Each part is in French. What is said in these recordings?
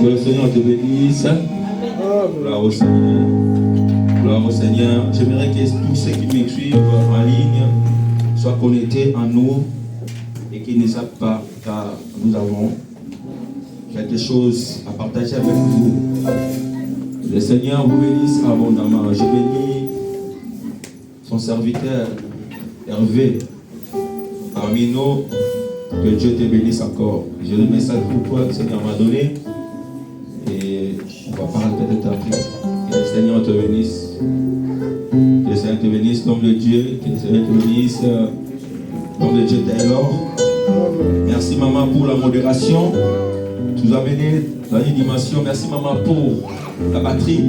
Que le Seigneur te bénisse. Gloire au Seigneur. Gloire au Seigneur. J'aimerais que tous ceux qui m'écrivent en ligne soient connectés en nous et qu'ils ne savent pas, car nous avons quelque chose à partager avec vous. Le Seigneur vous bénisse abondamment. Je bénis son serviteur Hervé parmi nous. Que Dieu te bénisse encore. J'ai le message pour toi que le Seigneur m'a donné. Et on va parler peut-être après. Que le Seigneur te bénisse. Que le Seigneur te bénisse, l'homme de Dieu. Que le Seigneur te bénisse, l'homme de Dieu Taylor. Merci maman pour la modération. Tu nous as amené dans une dimension. Merci maman pour la batterie.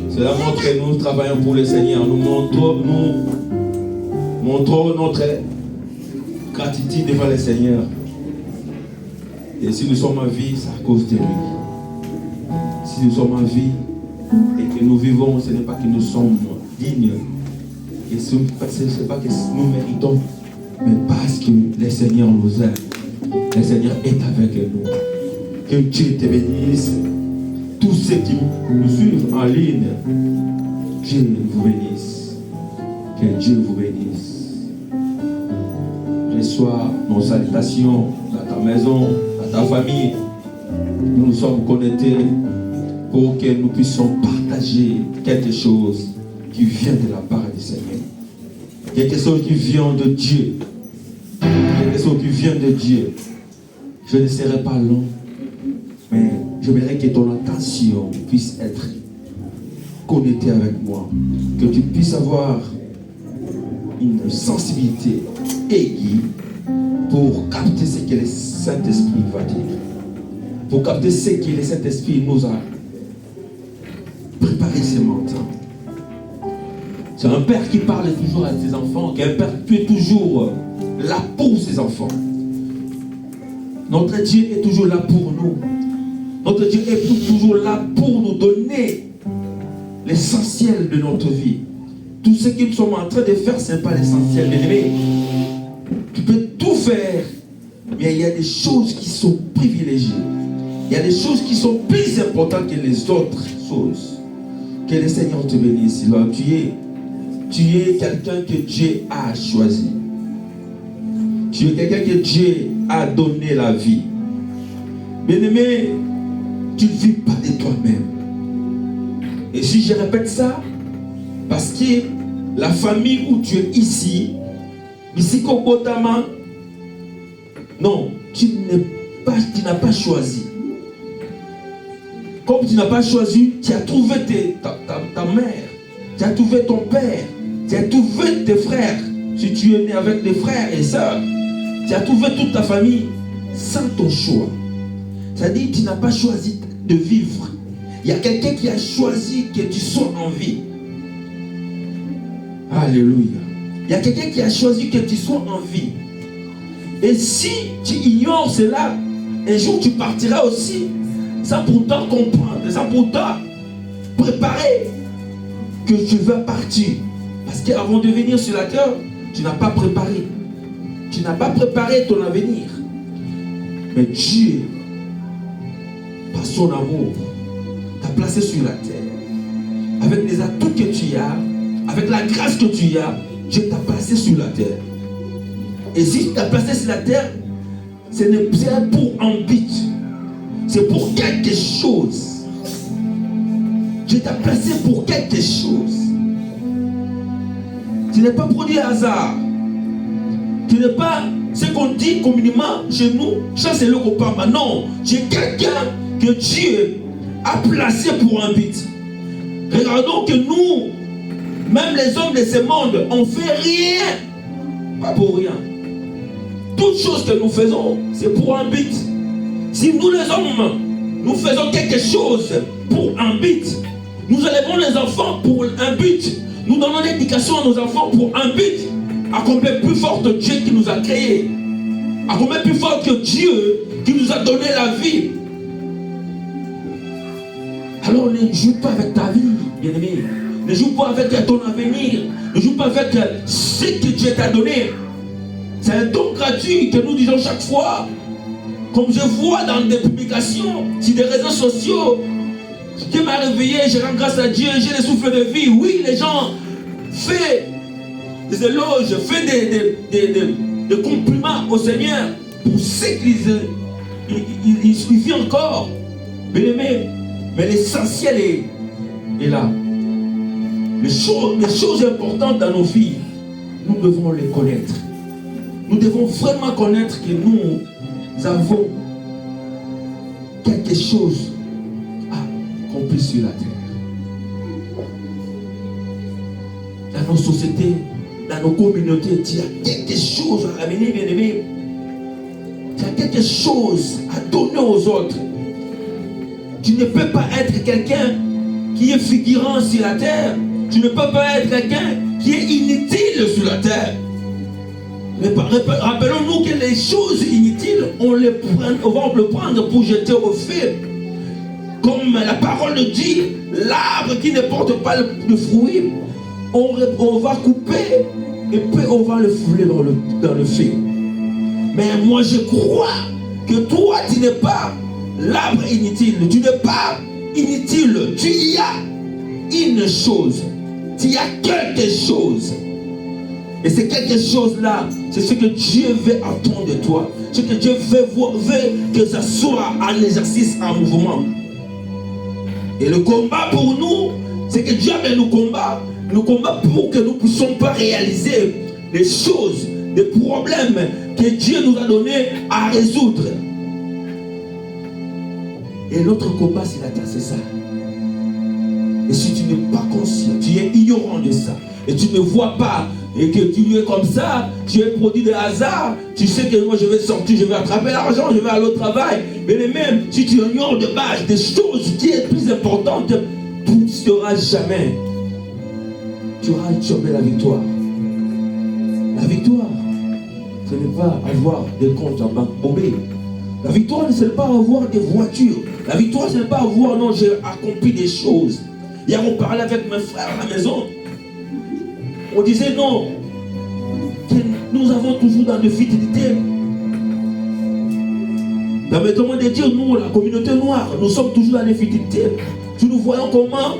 Cela montre que nous travaillons pour le Seigneur. Nous montrons notre gratitude devant le Seigneur. Et si nous sommes en vie, c'est à cause de lui. Si nous sommes en vie et que nous vivons, ce n'est pas que nous sommes dignes. Et ce n'est pas que nous méritons, mais parce que le Seigneur nous aime. Le Seigneur est avec nous. Que Dieu te bénisse. Tous ceux qui nous suivent en ligne, Dieu vous bénisse. Que Dieu vous bénisse. Reçois nos salutations dans ta maison, dans ta famille. Nous nous sommes connectés pour que nous puissions partager quelque chose qui vient de la part du Seigneur. Quelque chose qui vient de Dieu. Quelque chose qui vient de Dieu. Je ne serai pas long, mais j'aimerais que ton attention puisse être connectée avec moi. Que tu puisses avoir une sensibilité aiguë pour capter ce que le Saint-Esprit va dire. Pour capter ce que le Saint-Esprit nous a préparé ce matin. C'est un père qui parle toujours à ses enfants, qu'un père qui est toujours là pour ses enfants. Notre Dieu est toujours là pour nous. Notre Dieu est toujours là pour nous donner l'essentiel de notre vie. Tout ce que nous sommes en train de faire, ce n'est pas l'essentiel, bien-aimé. Tu peux tout faire, mais il y a des choses qui sont privilégiées. Il y a des choses qui sont plus importantes que les autres choses. Que le Seigneur te bénisse. Alors, tu es quelqu'un que Dieu a choisi. Tu es quelqu'un que Dieu a donné la vie. Bien-aimé, tu ne vis pas de toi-même. Et si je répète ça, parce que la famille où tu es ici, Kobotama, non, tu n'as pas choisi. Comme tu n'as pas choisi, tu as trouvé ta mère, tu as trouvé ton père, tu as trouvé tes frères. Si tu es né avec des frères et sœurs, tu as trouvé toute ta famille sans ton choix. C'est-à-dire que tu n'as pas choisi de vivre. Il y a quelqu'un qui a choisi que tu sois en vie. Alléluia. Il y a quelqu'un qui a choisi que tu sois en vie. Et si tu ignores cela, un jour tu partiras aussi, sans pourtant comprendre, sans pourtant préparer que tu vas partir. Parce qu'avant de venir sur la terre, tu n'as pas préparé. Tu n'as pas préparé ton avenir. Mais Dieu, par son amour, t'a placé sur la terre. Avec les atouts que tu as, avec la grâce que tu as, Dieu t'a placé sur la terre. Et si tu t'as placé sur la terre, ce n'est pas pour un but. C'est pour quelque chose. Dieu t'a placé pour quelque chose. Tu n'es pas produit à hasard. Tu n'es pas ce qu'on dit communément chez nous, chasse le copain. Non, j'ai quelqu'un que Dieu a placé pour un but. Regardons que nous, même les hommes de ce monde, on ne fait rien, pas pour rien. Toutes choses que nous faisons, c'est pour un but. Si nous les hommes, nous faisons quelque chose pour un but, nous élevons les enfants pour un but, nous donnons l'éducation à nos enfants pour un but, à combien plus fort que Dieu qui nous a créés, à combien plus fort que Dieu qui nous a donné la vie. Alors ne joue pas avec ta vie, bien-aimé. Ne joue pas avec ton avenir. Ne joue pas avec ce que Dieu t'a donné. C'est un don gratuit que nous disons chaque fois. Comme je vois dans des publications, sur des réseaux sociaux, qui m'a réveillé, je rends grâce à Dieu, j'ai le souffle de vie. Oui, les gens font des éloges, font des compliments au Seigneur pour ce qu'il vit encore. Bien-aimé, mais l'essentiel est là. Les choses importantes dans nos vies, nous devons les connaître. Nous devons vraiment connaître que nous avons quelque chose à accomplir sur la terre. Dans nos sociétés, dans nos communautés, il y a quelque chose à amener, bien-aimé. Il y a quelque chose à donner aux autres. Tu ne peux pas être quelqu'un qui est figurant sur la terre. Tu ne peux pas être quelqu'un qui est inutile sur la terre. Mais rappelons-nous que les choses inutiles, on va le prendre pour jeter au feu. Comme la parole dit, l'arbre qui ne porte pas de fruit, on va couper et puis on va le fouler dans le feu. Mais moi je crois que toi tu n'es pas l'arbre inutile. Tu n'es pas inutile. Tu y as une chose. Tu y as quelque chose. Et c'est quelque chose-là, c'est ce que Dieu veut attendre de toi. Ce que Dieu veut que ça soit un exercice, un mouvement. Et le combat pour nous, c'est que Dieu veut nous combattre. Nous combat pour que nous ne puissions pas réaliser les choses, les problèmes que Dieu nous a donnés à résoudre. Et notre combat, c'est ça. Et si tu n'es pas conscient, tu es ignorant de ça, et tu ne vois pas, et que tu es comme ça, tu es produit de hasard, tu sais que moi je vais sortir, je vais attraper l'argent, je vais aller au travail. Mais même si tu ignores de base des choses qui est plus importante, tu ne seras jamais. Tu auras jamais la victoire. La victoire, ce n'est pas avoir des comptes en banque bombés. La victoire, ce n'est pas avoir des voitures. La victoire, ce n'est pas avoir, non, j'ai accompli des choses. Hier, on parlait avec mes frères à la maison. On disait non, que nous avons toujours dans de fidélité. Permettez-moi de dire, nous, la communauté noire, nous sommes toujours dans les fidélités. Nous voyons comment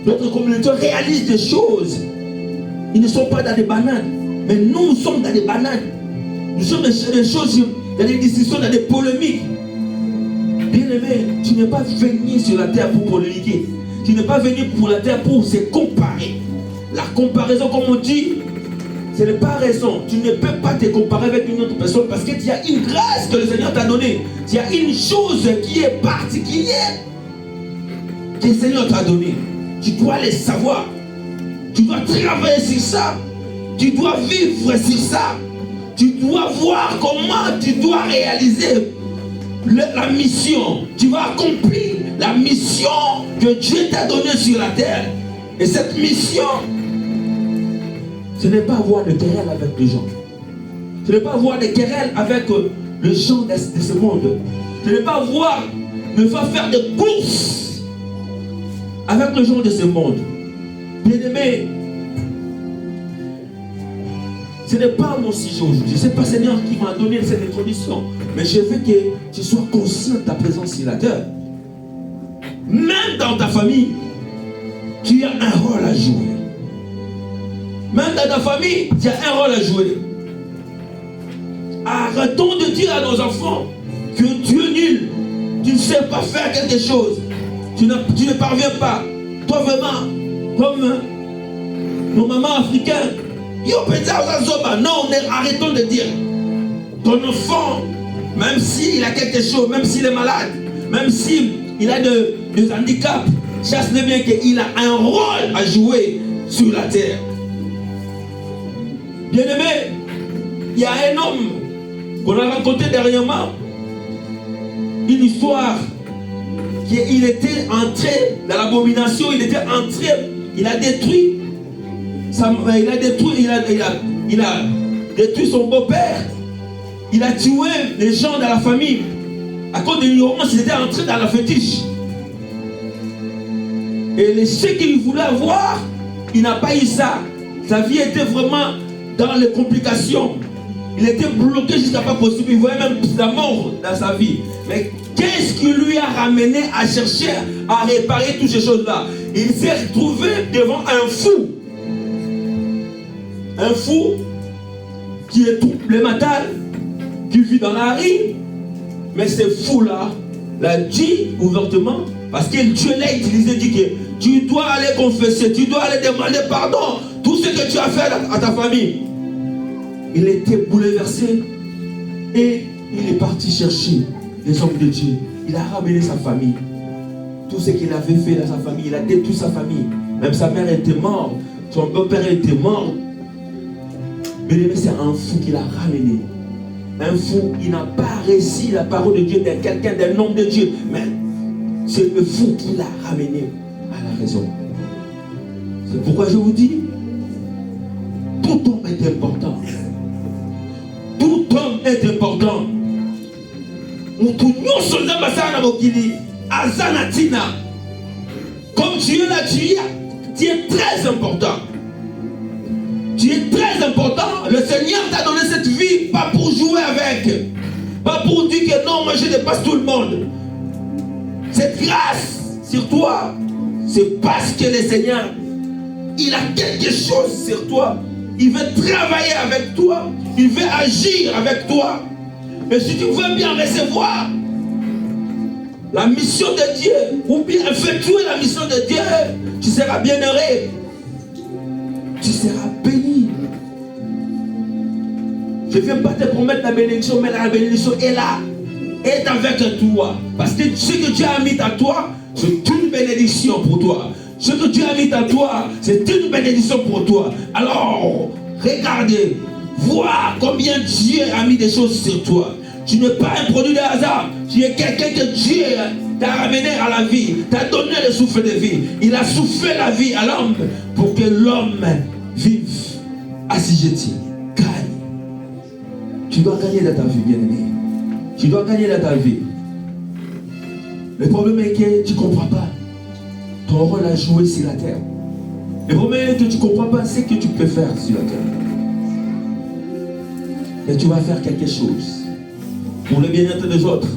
notre communauté réalise des choses. Ils ne sont pas dans des bananes, mais nous sommes dans des bananes. Nous sommes dans des choses, dans des discussions, dans des polémiques. Bien-aimé, tu n'es pas venu sur la terre pour polémiquer. Tu n'es pas venu pour la terre pour se comparer. La comparaison, comme on dit, ce n'est pas raison. Tu ne peux pas te comparer avec une autre personne parce qu'il y a une grâce que le Seigneur t'a donnée. Il y a une chose qui est particulière que le Seigneur t'a donnée. Tu dois le savoir. Tu dois travailler sur ça. Tu dois vivre sur ça. Tu dois voir comment tu dois réaliser la mission. Tu vas accomplir la mission que Dieu t'a donnée sur la terre. Et cette mission, ce n'est pas avoir de querelle avec les gens. Ce n'est pas avoir de querelle avec les gens de ce monde. Ce n'est pas avoir, ne pas faire de courses avec les gens de ce monde. Bien-aimé, ce n'est pas mon sujet aujourd'hui. Ce n'est pas Seigneur qui m'a donné cette introduction. Mais je veux que tu sois conscient de ta présence sur la terre. Même dans ta famille, tu as un rôle à jouer. Même dans ta famille, tu as un rôle à jouer. Arrêtons de dire à nos enfants que tu es nul. Tu ne sais pas faire quelque chose. Tu ne parviens pas. Toi vraiment, comme nos mamans africaines, non, arrêtons de dire. Ton enfant, même s'il a quelque chose, même s'il est malade, même s'il a des handicaps, chasse-le bien qu'il a un rôle à jouer sur la terre. Bien-aimé, il y a un homme qu'on a rencontré dernièrement, une histoire qu'il était entré dans l'abomination, il était entré, il a détruit son beau-père, il a tué les gens dans la famille. À cause de l'ignorance, il était entré dans la fétiche. Et ce qu'il voulait avoir, il n'a pas eu ça. Sa vie était vraiment dans les complications. Il était bloqué jusqu'à pas possible. Il voyait même la mort dans sa vie. Mais qu'est-ce qui lui a ramené à chercher à réparer toutes ces choses-là? Il s'est retrouvé devant un fou. Un fou qui est troublé mental, qui vit dans la rue. Mais ce fou-là l'a dit ouvertement, parce que Dieu l'a utilisé, dit que tu dois aller confesser, tu dois aller demander pardon, tout ce que tu as fait à ta famille. Il était bouleversé et il est parti chercher les hommes de Dieu. Il a ramené sa famille. Tout ce qu'il avait fait dans sa famille, il a détruit sa famille. Même sa mère était morte, son beau-père était mort. Mais c'est un fou qu'il a ramené. Un fou, il n'a pas réussi la parole de Dieu de quelqu'un, d'un homme de Dieu. Mais c'est le fou qui l'a ramené à la raison. C'est pourquoi je vous dis, tout homme est important. Tout homme est important. Nous tournons sur le Masana Mokili, à Zanatina. Comme tu es là, tu es très important. Tu es très important. Le Seigneur t'a donné cette vie, pas pour jouer avec. Pas pour dire que non, moi je dépasse tout le monde. Cette grâce sur toi, c'est parce que le Seigneur, il a quelque chose sur toi. Il veut travailler avec toi. Il veut agir avec toi. Et si tu veux bien recevoir la mission de Dieu, ou bien effectuer la mission de Dieu, tu seras bien heureux. Tu seras béni. Je ne viens pas te promettre la bénédiction, mais la bénédiction est là. Est avec toi. Parce que ce que Dieu a mis à toi, c'est une bénédiction pour toi. Ce que Dieu a mis à toi, c'est une bénédiction pour toi. Alors, regardez, vois combien Dieu a mis des choses sur toi. Tu n'es pas un produit de hasard. Tu es quelqu'un que Dieu t'a ramené à la vie, t'a donné le souffle de vie. Il a soufflé la vie à l'homme pour que l'homme vive assujetti, gagne. Tu dois gagner dans ta vie, bien-aimé. Tu dois gagner dans ta vie. Le problème est que tu ne comprends pas ton rôle à jouer sur la terre. Le problème est que tu ne comprends pas ce que tu peux faire sur la terre. Mais tu vas faire quelque chose pour le bien-être des autres,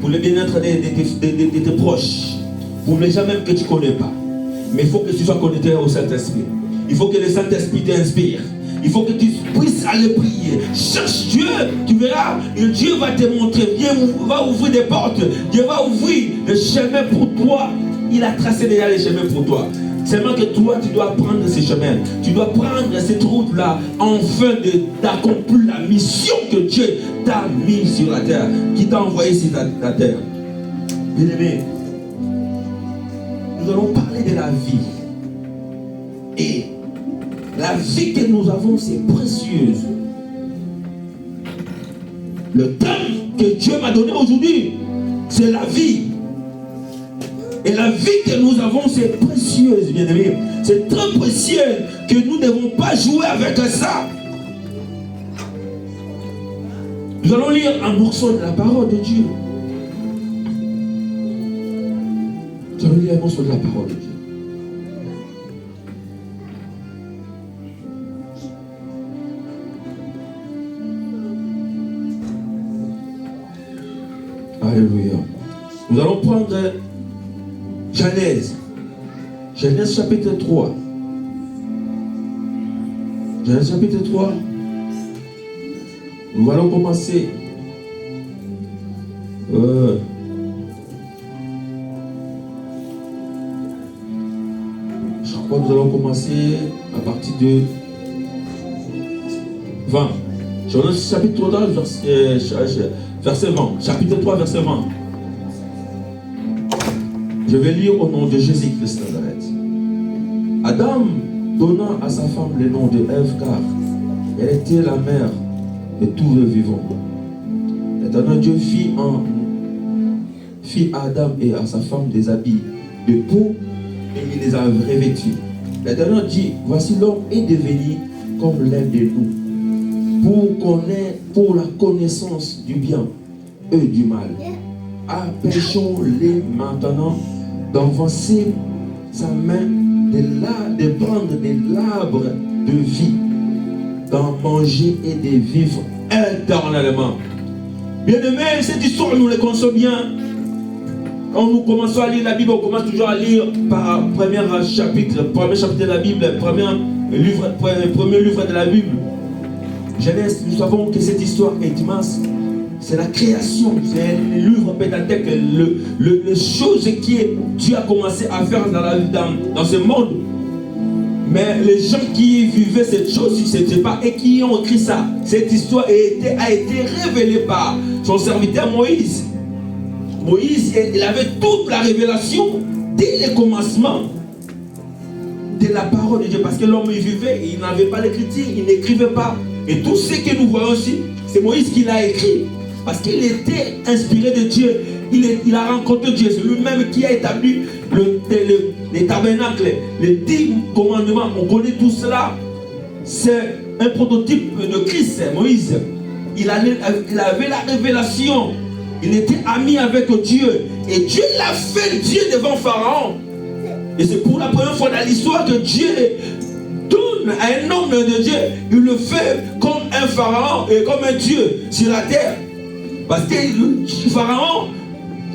pour le bien-être de tes proches, pour les gens même que tu ne connais pas. Mais il faut que tu sois connecté au Saint-Esprit. Il faut que le Saint-Esprit t'inspire. Il faut que tu puisses aller prier. Cherche Dieu, tu verras, et Dieu va te montrer. Dieu va ouvrir des portes. Dieu va ouvrir des chemins pour toi. Il a tracé déjà les chemins pour toi. Seulement que toi, tu dois prendre ces chemins. Tu dois prendre cette route-là afin d'accomplir la mission que Dieu t'a mise sur la terre, qui t'a envoyé sur la terre. Bien-aimé, nous allons parler de la vie. Et la vie que nous avons, c'est précieuse. Le temps que Dieu m'a donné aujourd'hui, c'est la vie. Et la vie que nous avons, c'est précieuse, bien-aimé. C'est très précieux que nous ne devons pas jouer avec ça. Nous allons lire un morceau de la parole de Dieu. Nous allons lire un morceau de la parole de Dieu. Alléluia. Nous allons prendre Genèse. Genèse chapitre 3. Genèse chapitre 3. Nous allons commencer. Je crois que nous allons commencer à partir de 20. Genèse chapitre 3, verset 20. Chapitre 3, verset 20. Je vais lire au nom de Jésus-Christ de Nazareth. Adam donna à sa femme le nom de Ève, car elle était la mère de tous les vivants. L'Éternel Dieu fit à Adam et à sa femme des habits de peau et il les a revêtus. L'Éternel dit, voici l'homme est devenu comme l'un de nous, pour la connaissance du bien et du mal. Empêchons-les maintenant d'avancer sa main de prendre de l'arbre de vie d'en manger et de vivre éternellement. Bien-aimés, cette histoire, nous la connaissons bien. Quand nous commençons à lire la Bible, on commence toujours à lire par premier chapitre de la Bible, premier livre de la Bible. Genèse, nous savons que cette histoire est immense. C'est la création, c'est le livre Pentateuque, les choses que Dieu a commencé à faire dans ce monde. Mais les gens qui vivaient cette chose, c'était pas et qui ont écrit ça. Cette histoire a été révélée par son serviteur Moïse. Moïse, il avait toute la révélation dès le commencement de la parole de Dieu. Parce que l'homme, il vivait, il n'avait pas l'écriture, il n'écrivait pas. Et tout ce que nous voyons aussi, c'est Moïse qui l'a écrit. Parce qu'il était inspiré de Dieu. Il a rencontré Dieu. C'est lui-même qui a établi les tabernacles, les 10 commandements. On connaît tout cela. C'est un prototype de Christ, Moïse. Il avait la révélation. Il était ami avec Dieu. Et Dieu l'a fait Dieu devant Pharaon. Et c'est pour la première fois dans l'histoire que Dieu donne à un homme de Dieu. Il le fait comme un Pharaon et comme un Dieu sur la terre. Parce que Pharaon,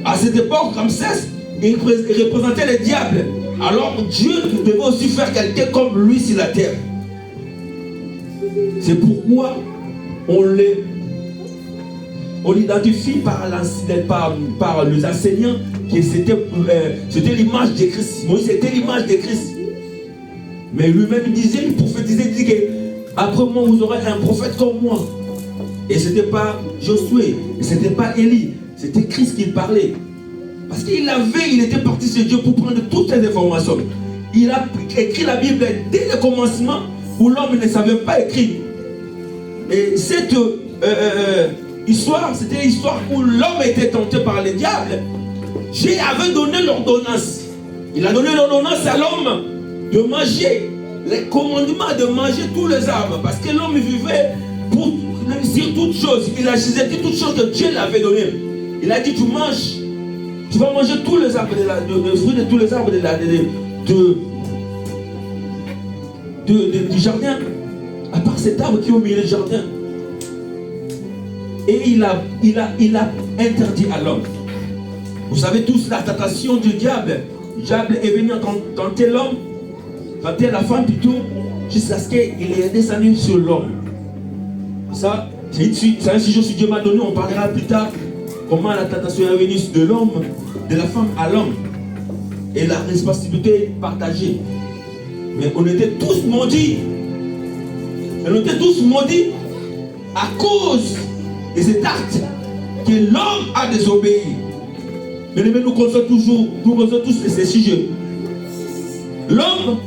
à cette époque, Ramsès, il représentait le diable. Alors Dieu devait aussi faire quelqu'un comme lui sur la terre. C'est pourquoi on l'identifie par les enseignants que c'était l'image de Christ. Moïse était l'image de Christ. Mais lui-même disait, il prophétisait, il dit que après moi vous aurez un prophète comme moi. Et ce n'était pas Josué, et ce n'était pas Élie, c'était Christ qui parlait. Parce qu'il était parti chez Dieu pour prendre toutes ces informations. Il a écrit la Bible dès le commencement où l'homme ne savait pas écrire. Et cette histoire, c'était l'histoire où l'homme était tenté par le diable. Dieu avait donné l'ordonnance. Il a donné l'ordonnance à l'homme de manger, les commandements de manger tous les arbres. Parce que l'homme vivait pour réussir toutes choses. Il a dit toutes choses que Dieu l'avait données. Il a dit tu vas manger tous les arbres, les fruits de tous les arbres du jardin. À part cet arbre qui est au milieu du jardin. Et il a interdit à l'homme. Vous savez tous la tentation du diable. Le diable est venu tenter l'homme, tenter la femme plutôt, jusqu'à ce qu'il est descendu sur l'homme. Ça, c'est un sujet que Dieu m'a donné. On parlera plus tard comment la tentation est venue de l'homme, de la femme à l'homme. Et la responsabilité partagée. Mais on était tous maudits. On était tous maudits à cause de cet acte que l'homme a désobéi. Mais nous connaissons tous ces sujets. L'homme,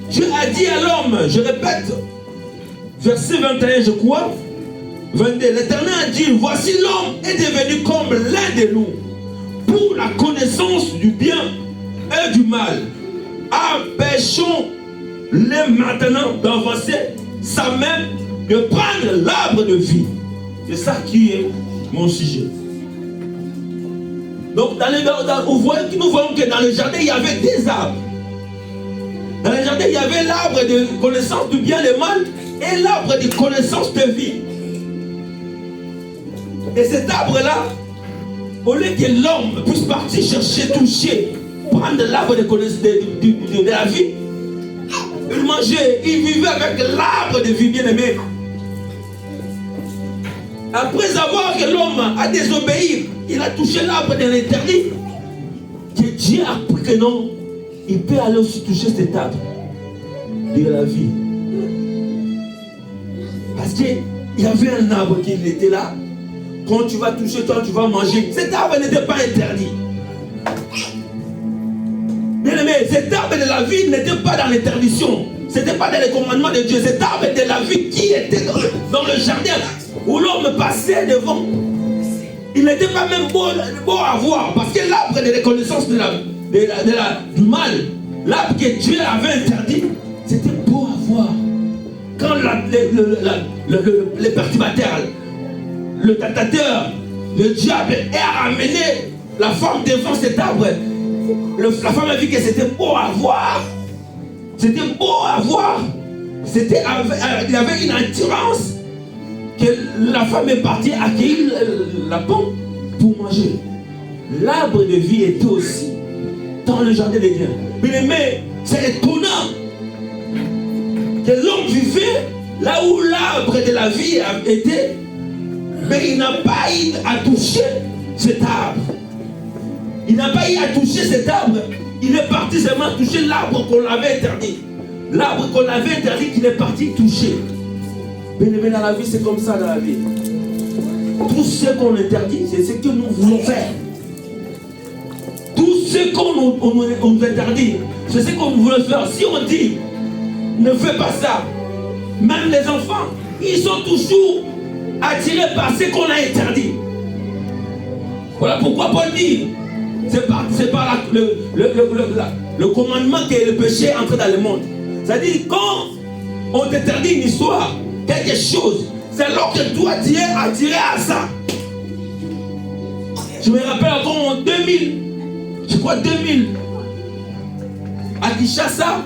Dieu a dit à l'homme, je répète, verset 21, je crois, 22, l'Éternel a dit, voici l'homme est devenu comme l'un de nous, pour la connaissance du bien et du mal. Empêchons-le maintenant d'avancer sa main, de prendre l'arbre de vie. C'est ça qui est mon sujet. Donc, nous voyons que dans le jardin, il y avait des arbres. Dans le jardin, il y avait l'arbre de connaissance du bien et du mal et l'arbre de connaissance de vie. Et cet arbre-là, au lieu que l'homme puisse partir chercher, toucher, prendre l'arbre de connaissance de la vie, il mangeait, il vivait avec l'arbre de vie, bien aimé. Après avoir que l'homme a désobéi, il a touché l'arbre de l'interdit. Que Dieu a appris que non, il peut aller aussi toucher cet arbre de la vie. Parce qu'il y avait un arbre qui était là. Quand tu vas toucher, toi tu vas manger. Cet arbre n'était pas interdit. Bien aimé, cet arbre de la vie n'était pas dans l'interdiction. Ce n'était pas dans les commandements de Dieu. Cet arbre de la vie qui était dans le jardin où l'homme passait devant. Il n'était pas même beau à voir. Parce que l'arbre de la connaissance du mal, l'arbre que Dieu avait interdit, c'était beau à voir. Quand le perturbateur, le tentateur, le diable a ramené la femme devant cet arbre, la femme a vu que c'était beau à voir. C'était beau à voir. il y avait une attirance que la femme est partie accueillir la pomme pour manger. L'arbre de vie était aussi dans le jardin d'Éden. Mais c'est étonnant que l'homme vivait là où l'arbre de la vie était, mais il n'a pas eu à toucher cet arbre. Il n'a pas eu à toucher cet arbre. Il est parti seulement toucher l'arbre qu'on l'avait interdit. L'arbre qu'on avait interdit, qu'il est parti toucher. Mais dans la vie, c'est comme ça dans la vie. Tout ce qu'on interdit, c'est ce que nous voulons faire. Tout ce qu'on nous interdit, c'est ce qu'on veut faire. Si on dit, ne fais pas ça, même les enfants, ils sont toujours attirés par ce qu'on a interdit. Voilà pourquoi Paul dit, c'est par le commandement que le péché est entré dans le monde. C'est-à-dire, quand on t'interdit une histoire, quelque chose, c'est alors que toi tu es attiré à ça. Je me rappelle encore en 2000, je crois 2000, à Kinshasa,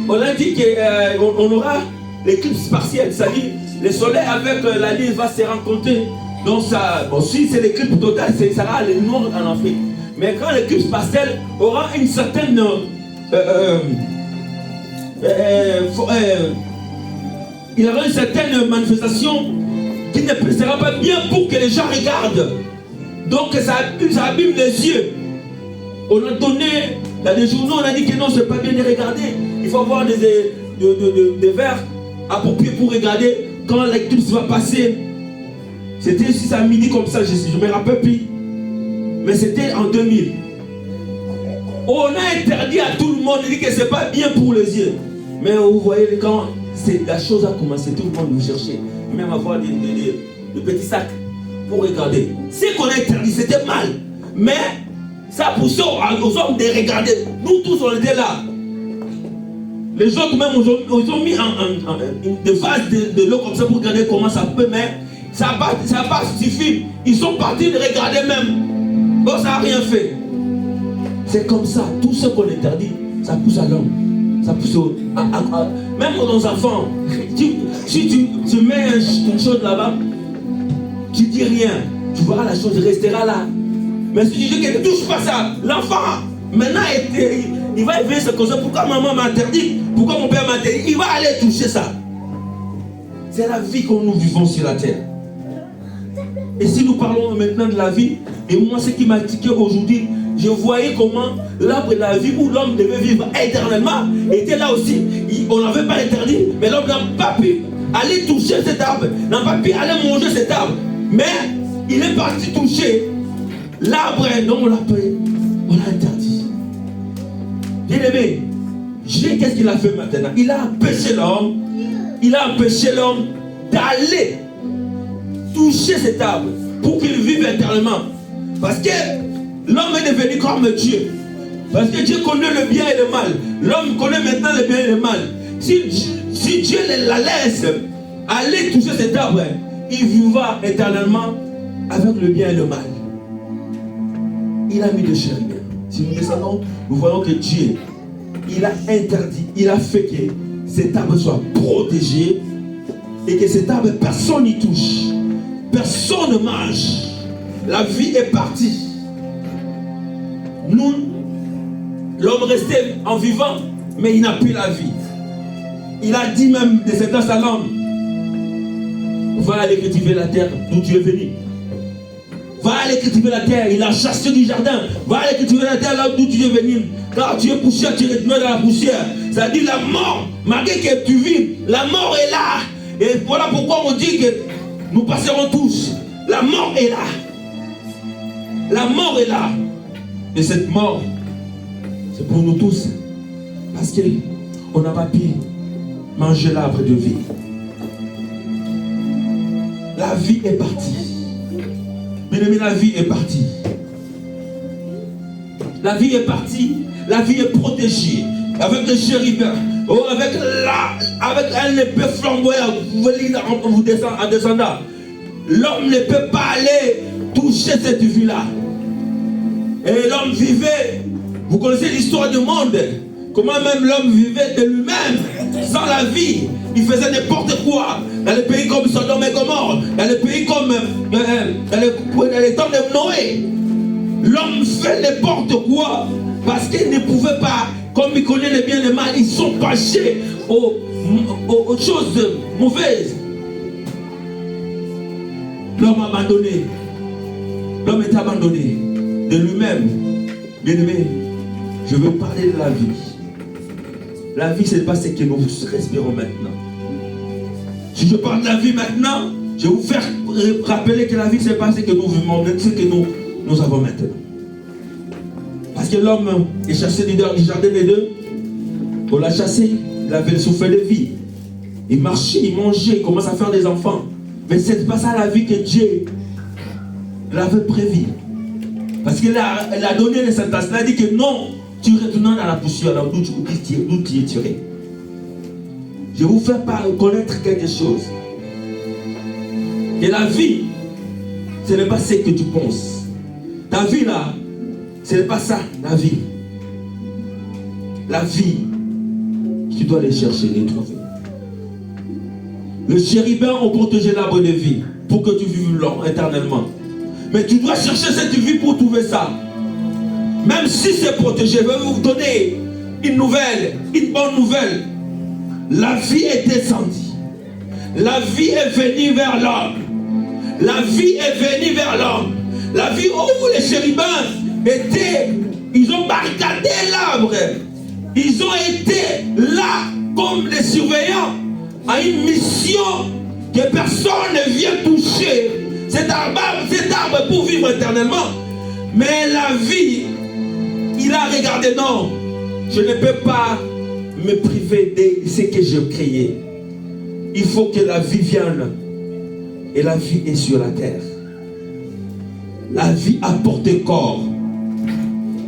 on a dit qu'on aura l'éclipse partielle, c'est-à-dire le soleil avec la lune va se rencontrer. Donc ça, bon, si c'est l'éclipse totale, ça sera le noir en Afrique. Mais quand l'éclipse partielle aura une certaine il y aura une certaine manifestation qui ne sera pas bien pour que les gens regardent. Donc ça abîme les yeux. On a donné, dans des journaux, on a dit que non, c'est pas bien de regarder. Il faut avoir des verres appropriés pour regarder quand l'éclipse va passer. C'était juste à midi comme ça, je me rappelle plus. Mais c'était en 2000. On a interdit à tout le monde, on dit que c'est pas bien pour les yeux. Mais vous voyez, quand la chose a commencé, tout le monde nous cherchait. Même avoir des petits sacs pour regarder. Ce qu'on a interdit, c'était mal. Mais ça poussait aux hommes de regarder. Nous tous, on était là. Les autres même, ils ont mis des vases de l'eau comme ça pour regarder comment ça peut, mais ça n'a pas suffi. Ils sont partis de regarder même. Bon, ça n'a rien fait. C'est comme ça. Tout ce qu'on interdit, ça pousse à l'homme. Ça pousse même aux enfants. Si tu mets une chose là-bas, tu dis rien. Tu verras la chose restera là. Mais si tu dis que ne touche pas ça, l'enfant, maintenant, il va éveiller ce concept. Pourquoi maman m'a interdit? Pourquoi mon père m'a interdit? Il va aller toucher ça. C'est la vie que nous vivons sur la terre. Et si nous parlons maintenant de la vie, et moi, ce qui m'a tiqué aujourd'hui, je voyais comment l'arbre de la vie où l'homme devait vivre éternellement était là aussi. On n'avait pas interdit, mais l'homme n'a pas pu aller toucher cet arbre, n'a pas pu aller manger cet arbre. Mais il est parti toucher l'arbre dont on l'a interdit. Bien aimé, qu'est-ce qu'il a fait maintenant? Il a empêché l'homme d'aller toucher cet arbre pour qu'il vive éternellement. Parce que l'homme est devenu comme Dieu. Parce que Dieu connaît le bien et le mal. L'homme connaît maintenant le bien et le mal. Si Dieu la laisse aller toucher cet arbre, il vivra éternellement avec le bien et le mal. Il a mis de chérubins. Si nous descendons, nous voyons que Dieu, il a interdit, il a fait que cet arbre soit protégé et que cet arbre, personne n'y touche. Personne ne mange. La vie est partie. Nous, l'homme restait en vivant, mais il n'a plus la vie. Il a dit même de cette à l'homme, va aller cultiver la terre d'où tu es venu. Va aller cultiver la terre. Il a chassé du jardin. Va aller cultiver la terre là d'où tu es venu. Car tu es poussière, tu es dans la poussière. C'est-à-dire la mort, malgré que tu vis, la mort est là. Et voilà pourquoi on dit que nous passerons tous. La mort est là. La mort est là. Et cette mort, c'est pour nous tous. Parce qu'on n'a pas pu manger l'arbre de vie. La vie est partie. Mais la vie est partie. La vie est partie. La vie est protégée. Avec le chérubin. Oh, avec un épée flamboyant. Vous descendez en descendant. L'homme ne peut pas aller toucher cette vie-là. Et l'homme vivait. Vous connaissez l'histoire du monde. Comment même l'homme vivait de lui-même. Sans la vie, il faisait n'importe quoi. Dans les pays comme Sodome et Gomorrhe, dans les pays comme dans les temps de Noé, l'homme fait n'importe quoi parce qu'il ne pouvait pas, comme il connaît le bien et le mal, ils sont penchés aux choses mauvaises. L'homme abandonné. L'homme est abandonné de lui-même. Bien-aimé, je veux parler de la vie. La vie, ce n'est pas ce que nous respirons maintenant. Si je parle de la vie maintenant, je vais vous faire rappeler que la vie, ce n'est pas ce que nous vivons, mais ce que nous avons maintenant. Parce que l'homme est chassé du jardin des deux. On l'a chassé, il avait le souffle de vie. Il marchait, il mangeait, il commence à faire des enfants. Mais ce n'est pas ça la vie que Dieu l'avait prévu. Parce qu'il a donné les sentences. Il a dit que non, tu retournes dans la poussière, d'où tu es tiré. Je vais vous faire connaître quelque chose. Et la vie, ce n'est pas ce que tu penses. Ta vie là, ce n'est pas ça, la vie. La vie, tu dois les chercher, les trouver. Les chérubins ont protégé l'arbre de vie pour que tu vives long, éternellement. Mais tu dois chercher cette vie pour trouver ça. Même si c'est protégé, je vais vous donner une nouvelle, une bonne nouvelle. La vie est descendue. La vie est venue vers l'homme. La vie est venue vers l'homme. La vie où les chérubins étaient, ils ont barricadé l'arbre. Ils ont été là comme des surveillants à une mission que personne ne vient toucher. Cet arbre pour vivre éternellement. Mais la vie, il a regardé, non, je ne peux pas me priver de ce que j'ai créé. Il faut que la vie vienne. Et la vie est sur la terre. La vie apporte corps.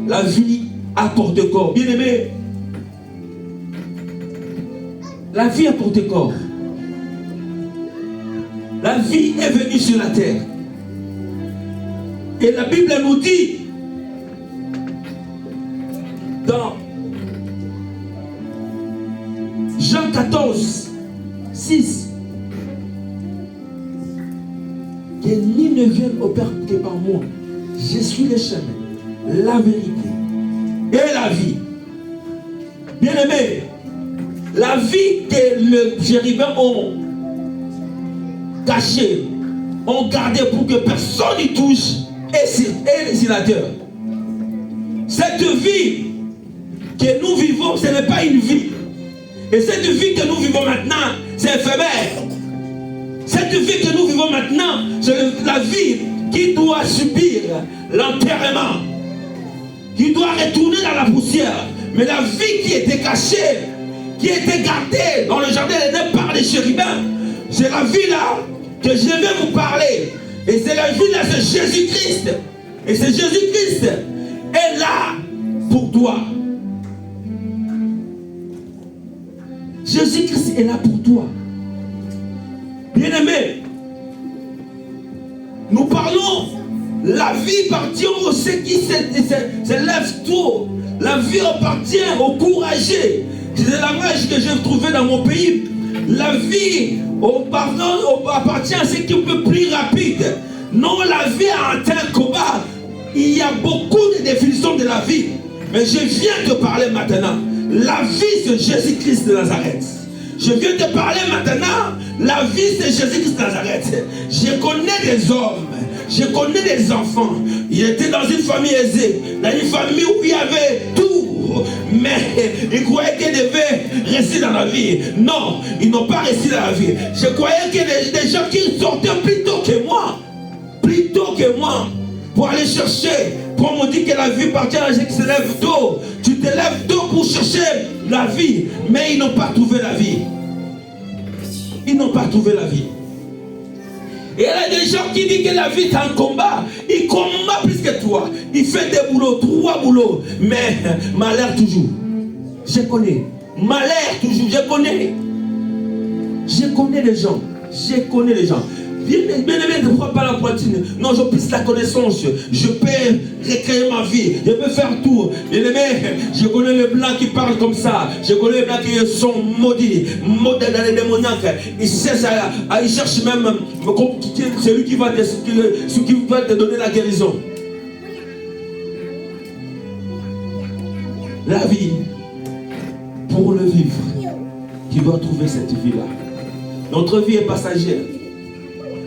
La vie apporte corps. Bien aimé, la vie apporte corps. La vie est venue sur la terre. Et la Bible nous dit dans Jean 14, 6 que ni ne vienne au Père que par moi. Je suis le chemin, la vérité et la vie. Bien-aimé, la vie que les chérubins ont cachée, ont gardée pour que personne n'y touche, et les sénateurs. Cette vie que nous vivons, ce n'est pas une vie. Et cette vie que nous vivons maintenant, c'est éphémère. Cette vie que nous vivons maintenant, c'est la vie qui doit subir l'enterrement, qui doit retourner dans la poussière. Mais la vie qui était cachée, qui était gardée dans le jardin par les chérubins, c'est la vie là que je vais vous parler. Et c'est la vie là, c'est Jésus-Christ. Et c'est Jésus-Christ est là pour toi. Jésus-Christ est là pour toi. Bien-aimé, nous parlons, la vie appartient aux ceux qui se lèvent tôt. La vie appartient aux courageux. C'est la langage que j'ai trouvé dans mon pays. La vie appartient à ceux qui sont plus rapides. Non, la vie a un combat. Il y a beaucoup de définitions de la vie. Mais je viens te parler maintenant. La vie, c'est Jésus-Christ de Nazareth. Je viens te parler maintenant. La vie, c'est Jésus-Christ de Nazareth. Je connais des hommes. Je connais des enfants. Ils étaient dans une famille aisée. Dans une famille où il y avait tout. Mais ils croyaient qu'ils devaient rester dans la vie. Non, ils n'ont pas resté dans la vie. Je croyais qu'il y avait des gens qui sortaient plus tôt que moi. Plus tôt que moi. Pour aller chercher. Pour me dire que la vie appartient à ceux qui se lèvent tôt. Tu te lèves tôt pour chercher la vie. Mais ils n'ont pas trouvé la vie. Ils n'ont pas trouvé la vie. Et il y a des gens qui disent que la vie est un combat. Il combat plus que toi. Il fait des boulots, 3 boulots. Mais malheur toujours. Je connais. Malheur toujours. Je connais. Je connais les gens. Je connais les gens. Bien aimé, ne crois pas la non, je puisse la connaissance. Je peux recréer ma vie. Je peux faire tout. Bien-aimé, je connais les blancs qui parlent comme ça. Je connais les blancs qui sont maudits dans les démoniaques. Ils cherchent même celui qui va te donner la guérison. La vie, pour le vivre, tu dois trouver cette vie-là. Notre vie est passagère.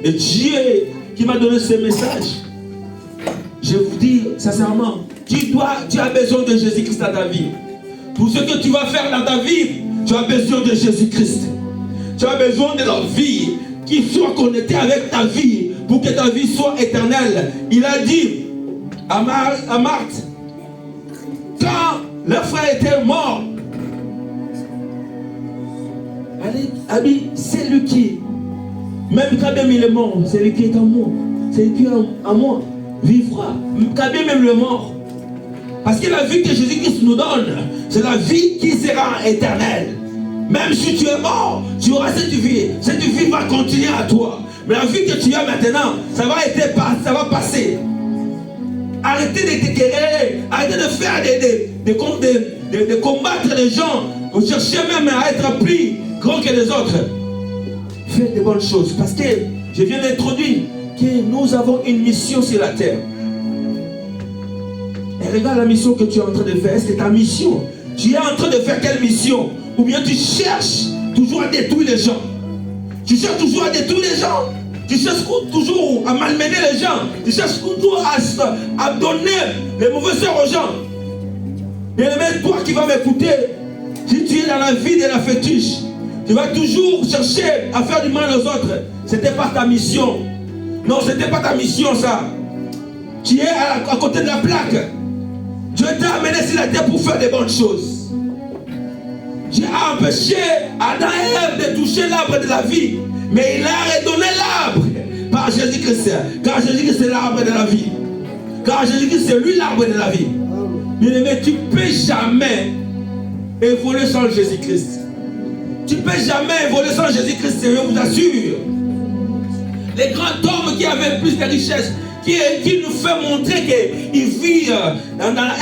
Et Dieu qui m'a donné ce message, je vous dis sincèrement, tu as besoin de Jésus-Christ dans ta vie. Pour ce que tu vas faire dans ta vie, tu as besoin de Jésus-Christ. Tu as besoin de la vie qui soit connectée avec ta vie pour que ta vie soit éternelle. Il a dit à Marthe, quand leur frère était mort, elle dit, c'est lui qui, même quand même il est mort, c'est lui qui est en moi, c'est lui qui est en moi, vivra, quand même le mort. Parce que la vie que Jésus-Christ nous donne, c'est la vie qui sera éternelle. Même si tu es mort, tu auras cette vie. Cette vie va continuer à toi. Mais la vie que tu as maintenant, ça va passer. Arrêtez de te quereller, arrêtez de faire de combattre les gens. Vous cherchez même à être plus grand que les autres. Faites de bonnes choses. Parce que je viens d'introduire que nous avons une mission sur la terre. Et regarde la mission que tu es en train de faire. Est-ce que ta mission, tu es en train de faire quelle mission? Ou bien tu cherches toujours à détruire les gens? Tu cherches toujours à détruire les gens? Tu cherches toujours à malmener les gens? Tu cherches toujours à donner les mauvaises sœurs aux gens? Bien-aimé, toi qui vas m'écouter, si tu es dans la vie de la fétiche, tu vas toujours chercher à faire du mal aux autres. Ce n'était pas ta mission. Non, ce n'était pas ta mission ça. Tu es à côté de la plaque. Dieu t'a amené sur la terre pour faire des bonnes choses. Dieu a empêché Adam et Ève de toucher l'arbre de la vie. Mais il a redonné l'arbre par Jésus-Christ. Car Jésus-Christ c'est l'arbre de la vie. Car Jésus-Christ c'est lui l'arbre de la vie. Mais tu ne peux jamais évoluer sans Jésus-Christ. Tu ne peux jamais évoluer sans Jésus-Christ, je vous assure. Les grands hommes qui avaient plus de richesses, qui nous fait montrer qu'il vit dans la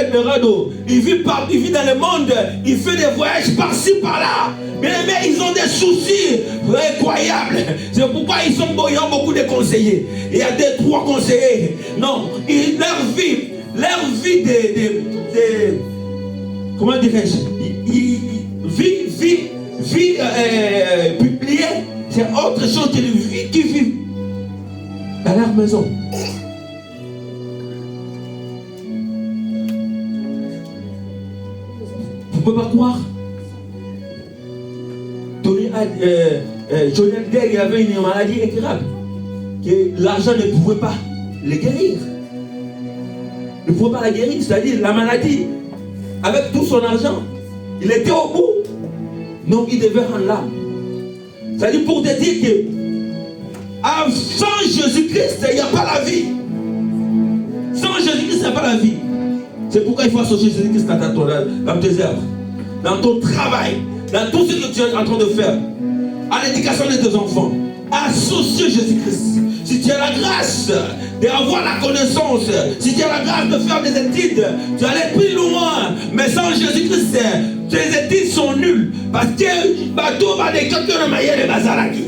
Eldorado, il vit dans le monde, il fait des voyages par-ci, par-là. Mais ils ont des soucis incroyables. C'est pourquoi ils ont beaucoup de conseillers. Il y a 2-3 conseillers. Non, leur vie de comment dirais-je, vie publiée, c'est autre chose que la vie qui vit dans leur maison. Vous ne pouvez pas croire. Johnny Hallyday avait une maladie incurable que l'argent ne pouvait pas le guérir. Ne pouvait pas la guérir, c'est-à-dire la maladie, avec tout son argent, il était au bout. Donc il devait rendre l'âme. C'est-à-dire pour te dire que sans Jésus-Christ, il n'y a pas la vie. Sans Jésus-Christ, il n'y a pas la vie. C'est pourquoi il faut associer Jésus-Christ dans tes œuvres, dans ton travail, dans tout ce que tu es en train de faire, à l'éducation de tes enfants. Associer Jésus-Christ. Si tu as la grâce d'avoir la connaissance, si tu as la grâce de faire des études, tu vas aller plus loin. Mais sans Jésus-Christ, tes études sont nulles. Parce que bateau va de quelqu'un de maillot de Bazaraki.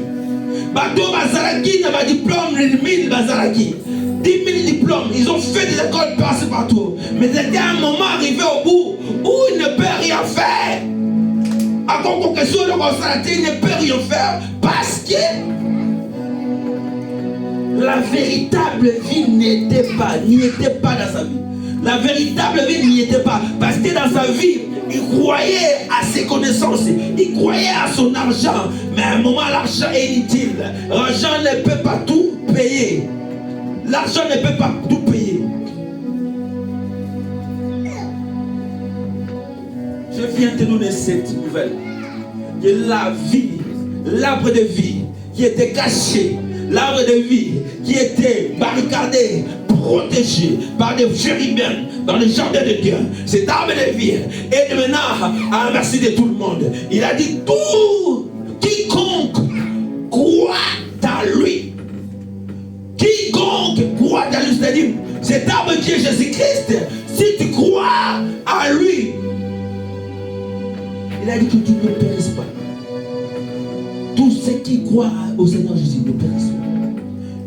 Bateau Bazaraki n'a pas de diplôme, 1000 Bazaraki. 10 000 diplômes, ils ont fait des écoles par-ci partout. Mais c'était un moment arrivé au bout où il ne peut rien faire. À quoi que soit le Bazaraki, il ne peut rien faire parce que la véritable vie n'y était pas dans sa vie. La véritable vie n'y était pas. Parce que dans sa vie, il croyait à ses connaissances. Il croyait à son argent. Mais à un moment, l'argent est inutile. L'argent ne peut pas tout payer. L'argent ne peut pas tout payer. Je viens te donner cette nouvelle. Que la vie, l'arbre de vie qui était caché, l'arbre de vie qui était barricadé, protégé par des chérubins dans le jardin de Dieu. Cet arbre de vie est maintenant à la merci de tout le monde. Il a dit tout quiconque croit en lui crois dans lui, c'est-à-dire cet arbre qui est Jésus-Christ, si tu crois à lui, il a dit que tu ne périsses pas. Tous ceux qui croient au Seigneur Jésus ne périssent pas.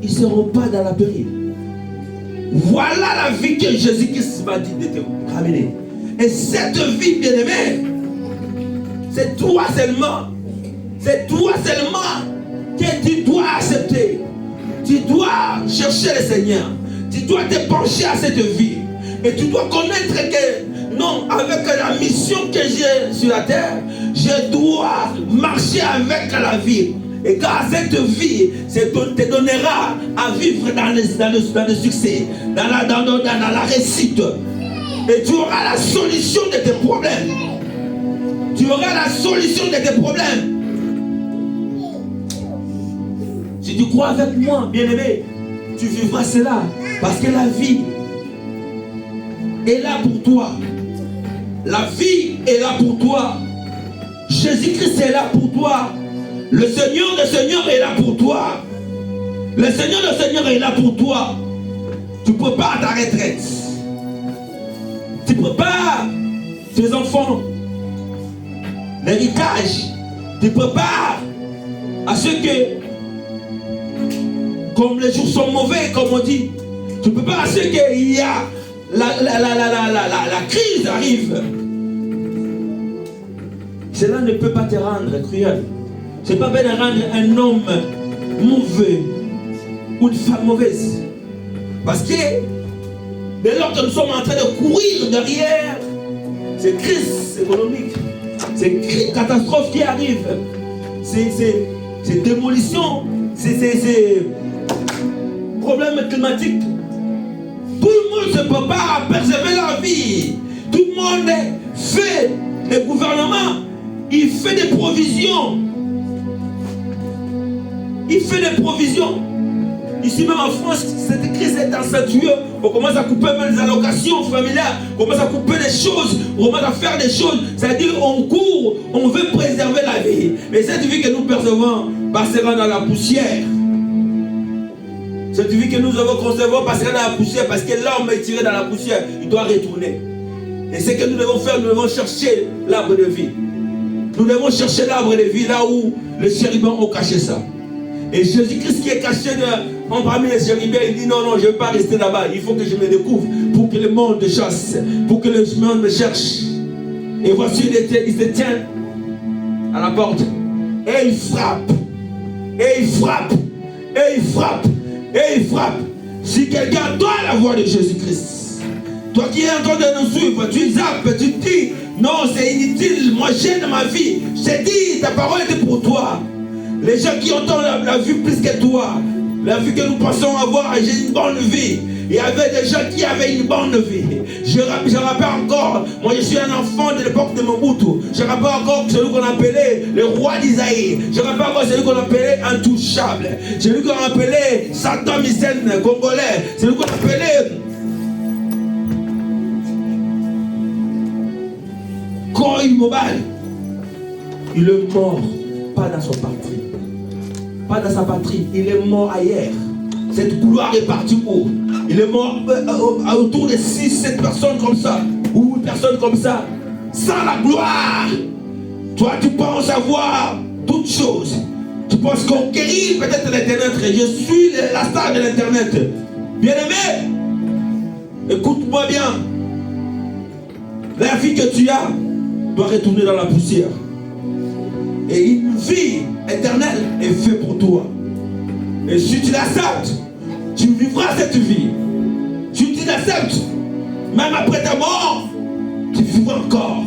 Ils ne seront pas dans la péril. Voilà la vie que Jésus-Christ m'a dit de te ramener. Et cette vie, bien-aimée, c'est toi seulement. C'est toi seulement que tu dois accepter. Tu dois chercher le Seigneur. Tu dois te pencher à cette vie. Et tu dois connaître que, non, avec la mission que j'ai sur la terre, je dois marcher avec la vie. Et car cette vie te donnera à vivre dans le succès, dans la réussite. Et tu auras la solution de tes problèmes. Tu auras la solution de tes problèmes. Si tu crois avec moi, bien-aimé, tu vivras cela. Parce que la vie est là pour toi. La vie est là pour toi. Jésus-Christ est là pour toi. Le Seigneur est là pour toi. Le Seigneur est là pour toi. Tu prépares ta retraite. Tu prépares tes enfants. L'héritage. Tu prépares à ce que, comme les jours sont mauvais, comme on dit, tu prépares à ce qu'il y a la crise arrive. Cela ne peut pas te rendre cruel. Ce n'est pas bien de rendre un homme mauvais ou une femme mauvaise. Parce que dès lors que nous sommes en train de courir derrière ces crises économiques, ces catastrophes qui arrivent, ces démolitions, ces problèmes climatiques, tout le monde se prépare à préserver la vie. Tout le monde fait, le gouvernement, il fait des provisions. Il fait des provisions. Ici même en France, cette crise est accentuée. On commence à couper même les allocations familiales. On commence à couper des choses. On commence à faire des choses. C'est-à-dire on court, on veut préserver la vie. Mais cette vie que nous percevons passera dans la poussière. Cette vie que nous avons conservée passera dans la poussière. Parce que l'homme est tiré dans la poussière. Il doit retourner. Et ce que nous devons faire, nous devons chercher l'arbre de vie. Nous devons chercher l'arbre de vie là où les chérubins ont caché ça. Et Jésus-Christ qui est caché parmi les chérubins, il dit non, je ne veux pas rester là-bas. Il faut que je me découvre pour que le monde me chasse, pour que le monde me cherche. Et voici, il se tient à la porte. Et il frappe. Et il frappe. Et il frappe. Et il frappe. Si quelqu'un entend la voix de Jésus-Christ, toi qui es en train de nous suivre, tu zappes, tu te dis non, c'est inutile, moi j'aime ma vie. Je t'ai dit, ta parole était pour toi. Les gens qui entendent la vie plus que toi, la vie que nous pensons avoir, j'ai une bonne vie. Il y avait des gens qui avaient une bonne vie. Je rappelle encore, moi je suis un enfant de l'époque de Mobutu. Je rappelle encore celui qu'on appelait le roi d'Isaïe. Je rappelle encore celui qu'on appelait intouchable. Celui qu'on appelait Saddam Hussein congolais. Celui qu'on appelait Koi Mobile. Il est mort, pas dans son patrie. Pas dans sa patrie, il est mort ailleurs. Cette gloire est partie où? Il est mort autour de 6-7 personnes comme ça, ou 8 personnes comme ça, sans la gloire. Toi, tu penses avoir toutes choses. Tu penses conquérir peut-être l'internet. Je suis la star de l'internet. Bien-aimé, écoute-moi bien. La vie que tu as doit retourner dans la poussière. Et une vie éternelle est faite pour toi. Et si tu l'acceptes, tu vivras cette vie. Si tu l'acceptes, même après ta mort, tu vivras encore.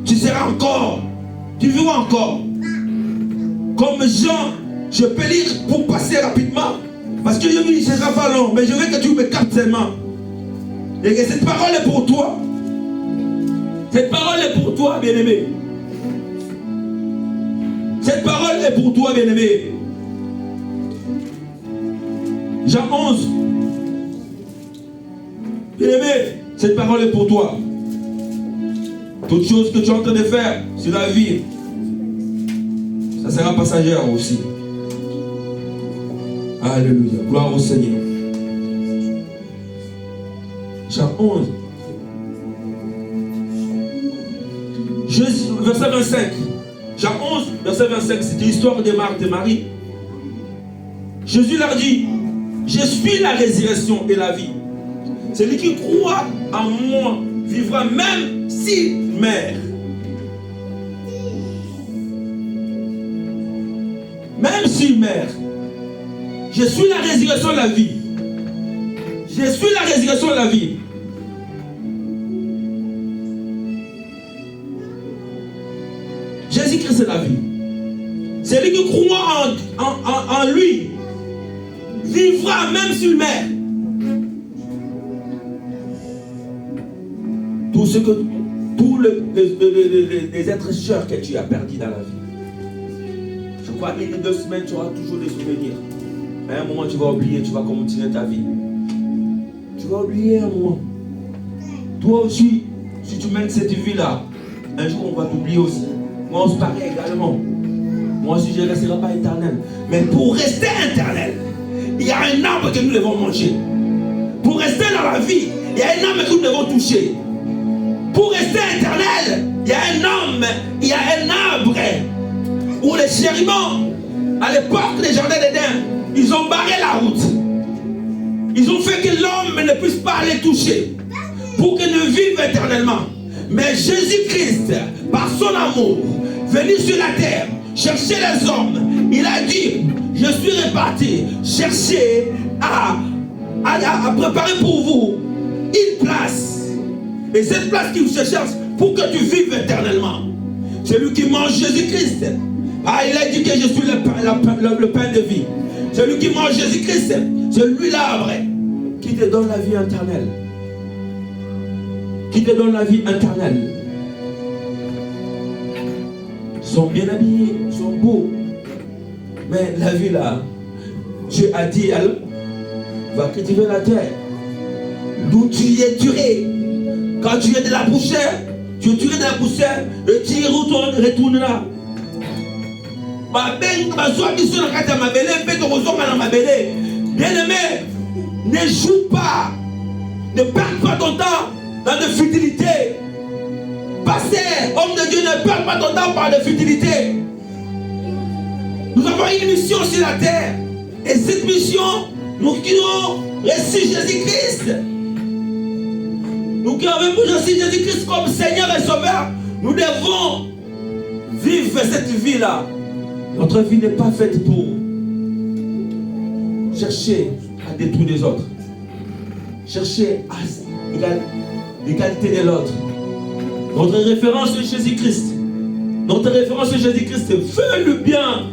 Tu seras encore. Tu vivras encore. Comme Jean, je peux lire pour passer rapidement. Parce que je me dis, ce ne sera pas long. Mais je veux que tu me captes seulement. Et que cette parole est pour toi. Cette parole est pour toi, bien-aimé. Cette parole est pour toi, bien-aimé. Jean 11. Bien-aimé, cette parole est pour toi. Toute chose que tu es en train de faire sur la vie, ça sera passagère aussi. Alléluia. Gloire au Seigneur. Jean 11. Verset 25. Jean 11, verset 25, c'est l'histoire de Marthe et Marie. Jésus leur dit, je suis la résurrection et la vie. Celui qui croit en moi vivra même s'il meurt. Même s'il meurt. Je suis la résurrection et la vie. Je suis la résurrection et la vie. Jésus-Christ c'est la vie. Celui qui croit en lui vivra même s'il meurt. Tous les êtres chers que tu as perdus dans la vie. Je crois qu'une 2 semaines, tu auras toujours des souvenirs. Mais à un moment, tu vas oublier, tu vas continuer ta vie. Tu vas oublier un moment. Toi aussi, si tu mènes cette vie-là, un jour, on va t'oublier aussi. Moi, on se paraît également. Moi aussi, je ne resterai pas éternel. Mais pour rester éternel, il y a un arbre que nous devons manger. Pour rester dans la vie, il y a un arbre que nous devons toucher. Pour rester éternel, il y a un homme, il y a un arbre où les chérubins, à l'époque des jardins d'Éden, ils ont barré la route. Ils ont fait que l'homme ne puisse pas les toucher pour qu'il ne vive éternellement. Mais Jésus-Christ, par son amour, venu sur la terre, chercher les hommes, il a dit, je suis reparti chercher à préparer pour vous une place. Et cette place qui vous cherche pour que tu vives éternellement. Celui qui mange Jésus-Christ. Ah, il a dit que je suis le pain de vie. Celui qui mange Jésus-Christ, c'est lui l'arbre qui te donne la vie éternelle. Qui te donne la vie éternelle. Ils sont bien habillés, ils sont beaux. Mais la vie là, Dieu a dit, elle va cultiver la terre. D'où tu es tiré. Quand tu es de la poussière, tu es tiré de la poussière et tu y retourneras. Bien-aimé, ne joue pas, ne perds pas ton temps dans de futilité. Pasteur, homme de Dieu, ne perds pas ton temps par de futilité. Nous avons une mission sur la terre. Et cette mission, nous qui avons reçu Jésus-Christ. Nous qui avons reçu Jésus-Christ comme Seigneur et Sauveur, nous devons vivre cette vie-là. Notre vie n'est pas faite pour chercher à détruire les autres. Chercher à l'égalité de l'autre. Notre référence est Jésus-Christ. Notre référence est Jésus-Christ. Fais le bien.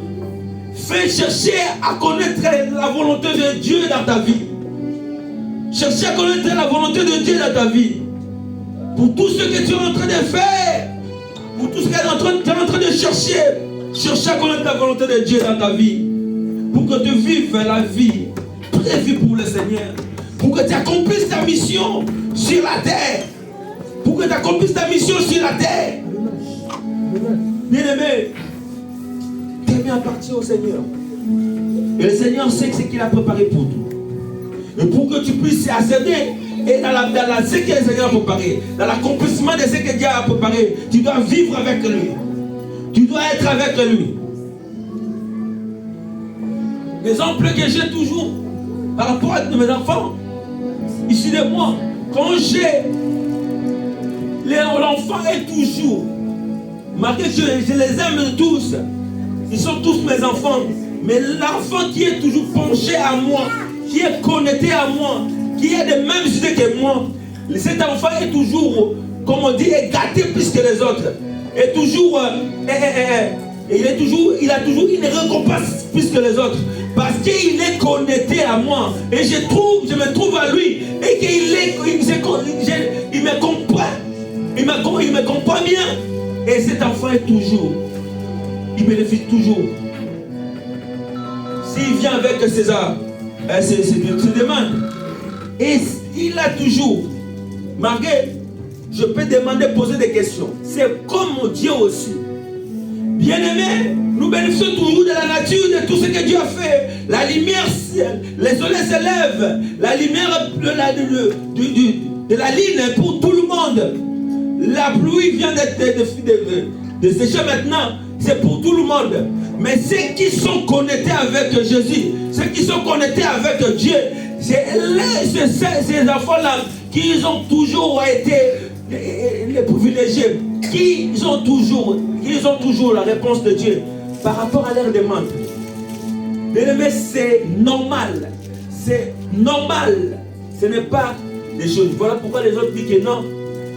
Fais chercher à connaître la volonté de Dieu dans ta vie. Chercher à connaître la volonté de Dieu dans ta vie. Pour tout ce que tu es en train de faire. Pour tout ce que tu es en train de chercher. Chercher à connaître la volonté de Dieu dans ta vie. Pour que tu vives la vie prévue pour le Seigneur. Pour que tu accomplisses ta mission sur la terre. Pour que tu accomplisses ta mission sur la terre. Bien-aimé, t'aimes appartient au Seigneur. Et le Seigneur sait ce qu'il a préparé pour toi. Et pour que tu puisses accéder et dans ce que le Seigneur a préparé, dans l'accomplissement de ce que Dieu a préparé, tu dois vivre avec lui. Tu dois être avec lui. L'exemple que j'ai toujours par rapport à mes enfants, ici de moi, quand l'enfant est toujours, malgré que je les aime tous, ils sont tous mes enfants, mais l'enfant qui est toujours penché à moi, qui est connecté à moi, qui a les mêmes idées que moi, cet enfant est toujours, comme on dit, gâté plus que les autres. Et toujours, il a toujours une récompense plus que les autres. Parce qu'il est connecté à moi. Et je me trouve à lui. Et qu'il me comprend. Il me comprend bien. Et cet enfant est toujours. Il bénéficie toujours. S'il vient avec ses demandes. Et il a toujours. Malgré, je peux demander, poser des questions. C'est comme mon Dieu aussi. Bien-aimés, nous bénéficions toujours de la nature, de tout ce que Dieu a fait. La lumière, le soleil se lève. La lumière de la ligne pour tout le monde. La pluie vient de sécher maintenant. C'est pour tout le monde. Mais ceux qui sont connectés avec Jésus, ceux qui sont connectés avec Dieu, c'est ces enfants-là qui ont toujours été les privilégiés, qui ont toujours la réponse de Dieu par rapport à leur demande. Mais c'est normal. C'est normal. Ce n'est pas des choses. Voilà pourquoi les autres disent que non.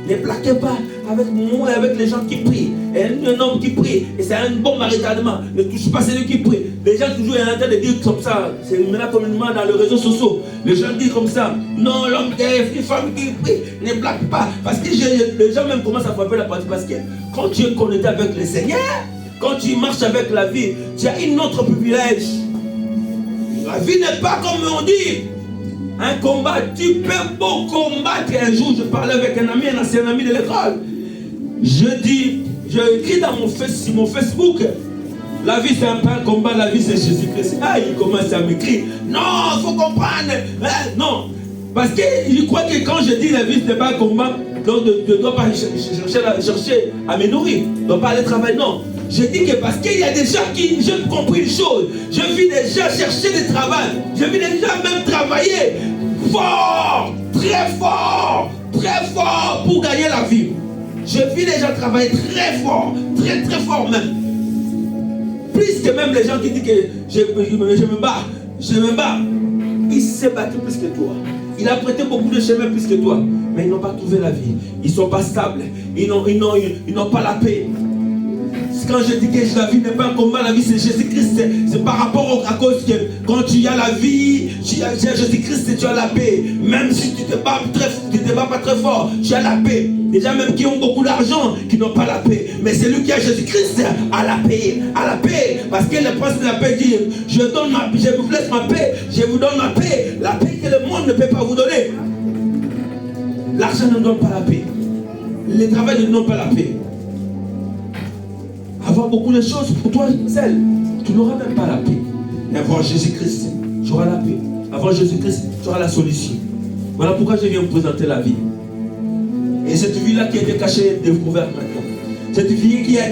Ne plaquez pas avec moi et avec les gens qui prient. Et un homme qui prie, et c'est un bon maritalement. Ne touche pas celui qui prie. Les gens toujours sont en train de dire comme ça. C'est maintenant communément dans les réseaux sociaux. Les gens disent comme ça. Non, l'homme est une femme qui prie. Ne plaque pas. Parce que les gens même commencent à frapper la partie. Parce que quand tu es connecté avec le Seigneur, quand tu marches avec la vie, tu as une autre privilège. La vie n'est pas comme on dit. Un combat, tu peux beau combattre. Un jour, je parlais avec un ancien ami de l'école. J'ai écrit dans mon Facebook, la vie c'est un peu un combat, la vie c'est Jésus-Christ. Ah, il commence à m'écrire. Non, il faut comprendre. Non, parce que je crois que quand je dis la vie c'est pas un combat, donc je ne dois pas chercher à me nourrir. Je ne dois pas aller travailler, non. Je dis que parce qu'il y a des gens qui, j'ai compris une chose. Je vis déjà chercher du travail. Je vis déjà même travailler fort, très pour gagner la vie. Je vis déjà travailler très fort même. Plus que même les gens qui disent que je me bats. Il s'est battu plus que toi. Il a prêté beaucoup de chemins plus que toi. Mais ils n'ont pas trouvé la vie. Ils ne sont pas stables. Ils n'ont pas la paix. Quand je dis que la vie n'est pas un combat, la vie c'est Jésus-Christ, c'est par rapport à cause que quand tu as la vie, tu as Jésus-Christ et tu as la paix. Même si tu ne te bats pas très fort, tu as la paix. Déjà même qui ont beaucoup d'argent, qui n'ont pas la paix. Mais celui qui a Jésus-Christ a la paix. Parce que le prince de la paix dit, je vous laisse ma paix, je vous donne ma paix. La paix que le monde ne peut pas vous donner. L'argent ne donne pas la paix. Le travail ne donne pas la paix. Avoir beaucoup de choses pour toi seul, tu n'auras même pas la paix. Mais avoir Jésus-Christ, tu auras la paix. Avoir Jésus-Christ, tu auras la solution. Voilà pourquoi je viens vous présenter la vie. Et cette vie-là qui a été cachée et découverte maintenant. Cette vie qui a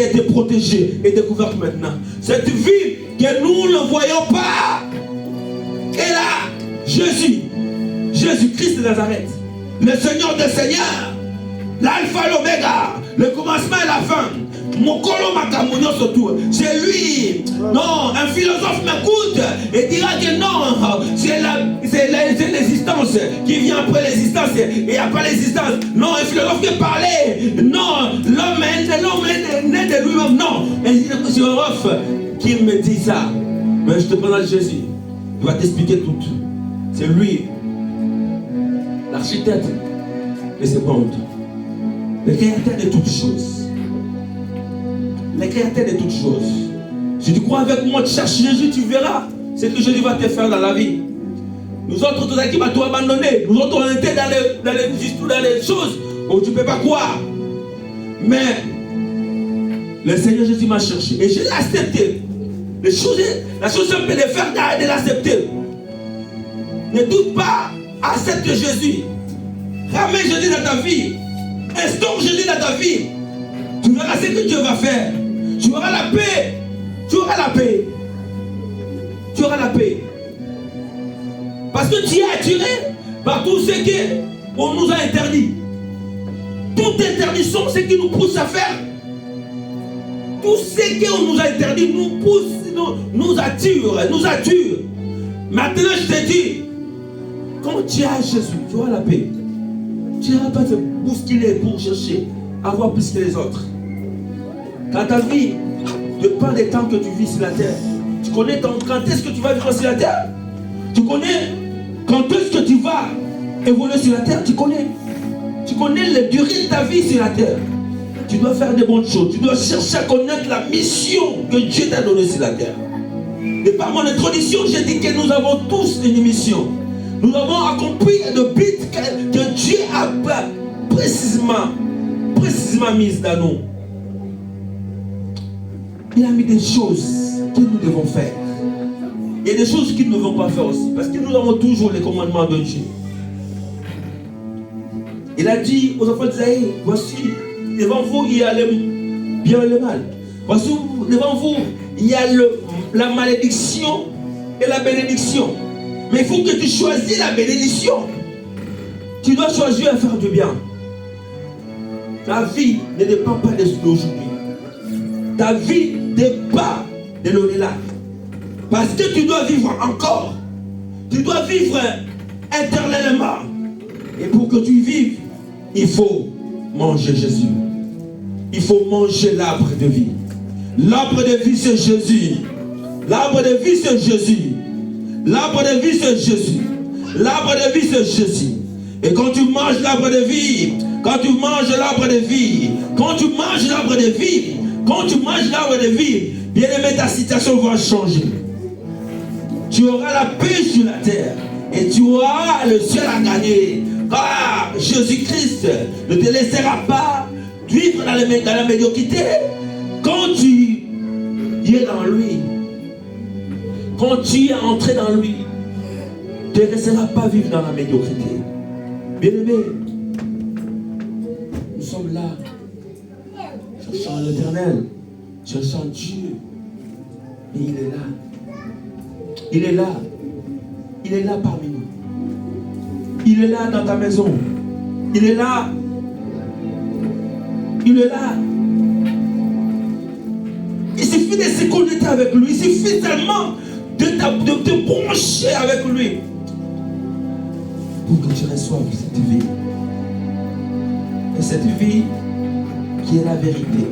été protégée et découverte maintenant. Cette vie que nous ne voyons pas. Et là, Jésus-Christ de Nazareth, le Seigneur des Seigneurs, l'alpha et l'oméga, le commencement et la fin. C'est lui. Non, un philosophe m'écoute et dira que non, c'est l'existence qui vient après l'existence et après l'existence. Non, un philosophe qui parlait. Non, l'homme est né de lui-même. Non, un philosophe qui me dit ça. Mais je te présente Jésus. Il va t'expliquer tout. C'est lui, l'architecte de ce monde, le créateur de toutes choses. Le créateur de toutes choses. Si tu crois avec moi, tu cherches Jésus, tu verras ce que Jésus va te faire dans la vie. Nous autres, tout ça qui va tout abandonner. Nous autres, on était dans les choses où tu ne peux pas croire. Mais le Seigneur Jésus m'a cherché et je l'ai accepté. La chose simple de faire, de l'accepter. Ne doute pas, accepte Jésus. Ramène Jésus dans ta vie. Instaure Jésus dans ta vie. Tu verras ce que Dieu va faire. Tu auras la paix. Tu auras la paix. Tu auras la paix. Parce que tu es attiré par tout ce qu'on nous a interdit. Toute interdiction, ce qui nous pousse à faire. Tout ce qu'on nous a interdit nous pousse, nous attire. Maintenant, je te dis, quand tu as Jésus, tu auras la paix. Tu n'iras pas te bousculer pour chercher à avoir plus que les autres. Quand ta vie dépend des temps que tu vis sur la terre, tu connais quand est-ce que tu vas vivre sur la terre? Tu connais quand est-ce que tu vas évoluer sur la terre? Tu connais la durée de ta vie sur la terre. Tu dois faire des bonnes choses. Tu dois chercher à connaître la mission que Dieu t'a donnée sur la terre. Et par mon introduction, j'ai dit que nous avons tous une mission. Nous avons accompli le but que Dieu a précisément mise dans nous. Il a mis des choses que nous devons faire. Il y a des choses qu'ils ne vont pas faire aussi. Parce que nous avons toujours les commandements de Dieu. Il a dit aux enfants d'Israël, voici, devant vous, il y a le bien et le mal. Voici, devant vous, il y a la malédiction et la bénédiction. Mais il faut que tu choisisses la bénédiction. Tu dois choisir à faire du bien. Ta vie ne dépend pas de aujourd'hui. Ta vie dépend de l'au-delà. Parce que tu dois vivre encore. Tu dois vivre éternellement. Et pour que tu vives, il faut manger Jésus. Il faut manger l'arbre de vie. L'arbre de vie, c'est Jésus. L'arbre de vie, c'est Jésus. L'arbre de vie, c'est Jésus. L'arbre de vie, c'est Jésus. Et quand tu manges l'arbre de vie, quand tu manges l'arbre de vie, quand tu manges l'arbre de vie, quand tu manges l'arbre de vie, bien aimé, ta situation va changer. Tu auras la paix sur la terre et tu auras le ciel à gagner. Car Jésus-Christ ne te laissera pas vivre dans la médiocrité. Quand tu es dans lui, quand tu es entré dans lui, tu ne laisseras pas vivre dans la médiocrité. Bien-aimé, nous sommes là, cherchant l'Éternel, cherchant Dieu. Et il est là. Il est là. Il est là parmi nous. Il est là dans ta maison. Il est là. Il est là. Il suffit de se connecter avec lui. Il suffit tellement de te brancher avec lui pour que tu reçoives cette vie. Et cette vie qui est la vérité.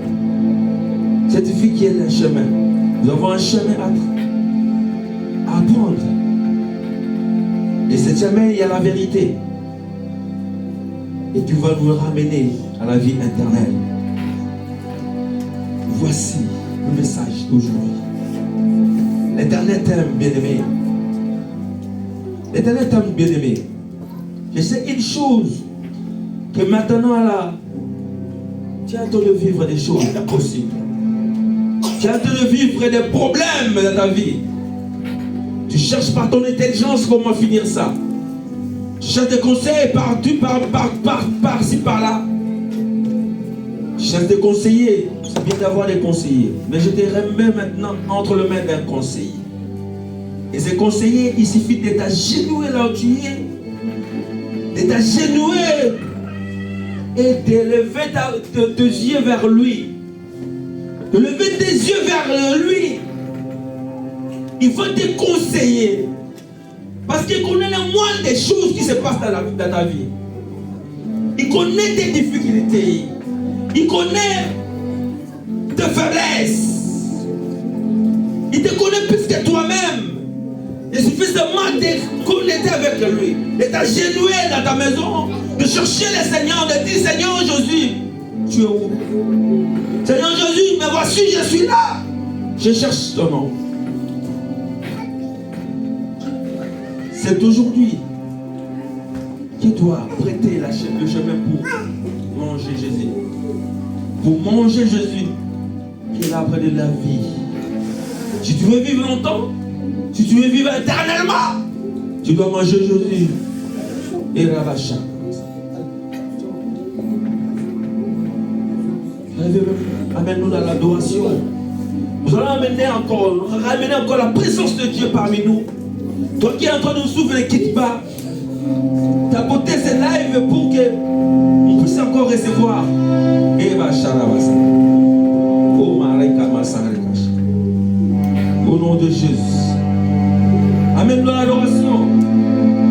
Cette vie qui est le chemin. Nous avons un chemin à apprendre. Et ce chemin, il y a la vérité. Et tu vas nous ramener à la vie éternelle. Voici le message d'aujourd'hui. L'Éternel t'aime, bien-aimé. L'Éternel t'aime, bien-aimé. Je sais une chose, que maintenant là, tu es en train de vivre des choses impossibles. Tu es en train de vivre des problèmes dans ta vie. Tu cherches par ton intelligence comment finir ça. Tu cherches des conseils par-ci, par-là. Tu cherches des conseillers. C'est bien d'avoir des conseillers. Mais je te remets maintenant entre les mains d'un conseiller. Et ces conseillers, il suffit de t'agenouiller là où tu es. De t'agenouiller. Et de lever tes yeux vers lui. De lever tes yeux vers lui. Il faut te conseiller. Parce qu'il connaît le moindre des choses qui se passent dans ta vie. Il connaît tes difficultés. Il connaît tes faiblesses. Il te connaît plus que toi-même. Il suffit seulement de connecter avec lui. De t'agenouiller dans ta maison. De chercher le Seigneur. De dire Seigneur Jésus, tu es où? Seigneur Jésus, me voici, je suis là. Je cherche ton nom. C'est aujourd'hui qui doit prêter le chemin pour manger Jésus. Pour manger Jésus, qui est l'arbre de la vie. Si tu veux vivre longtemps, si tu veux vivre éternellement, tu dois manger Jésus. Et Rabacha. Amène-nous dans l'adoration. Nous allons ramener encore la présence de Dieu parmi nous. Toi qui es en train de nous souffrir, ne quitte pas. Ta beauté, c'est live pour que on puisse encore recevoir. Au nom de Jésus. Amène-nous dans l'adoration.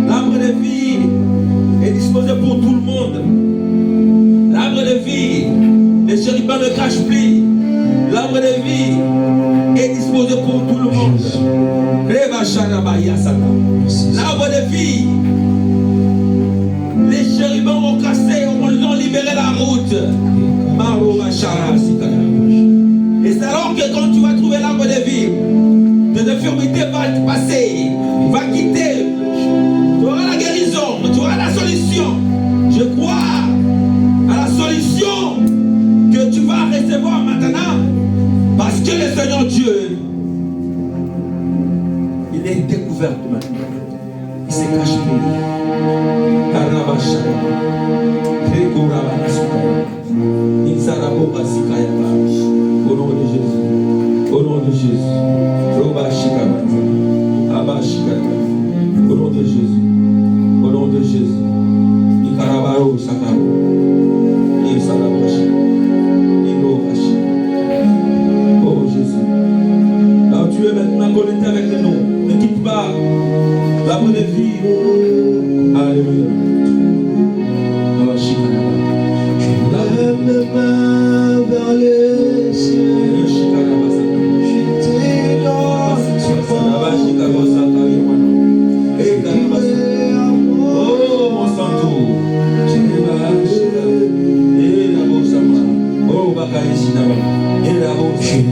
L'arbre de vie est disposé pour tout le monde. L'arbre de vie, les chérubins ne crachent plus. L'arbre de vie est disposé pour tout le monde. L'arbre de vie, les chérubins ont cassé, ont libéré la route. Et c'est alors que quand tu vas trouver l'arbre de vie, tes infirmités vont passer, va quitter. Tu auras la guérison, tu auras la solution. Je crois à la solution que tu vas recevoir maintenant. Parce que le Seigneur Dieu, il est découvert maintenant. Il s'est caché. Au nom de Jésus. Au nom de Jésus. Au nom de Jésus. Au nom de Jésus. Ikarabaro Sakaro. Isarabashi. Irobashi. Oh Jésus. Là où tu es maintenant connecté avec nous. Ne quitte pas la bonne vie. Alléluia. Je lève mes mains vers les cieux. Je t'ai oh mon santo. Je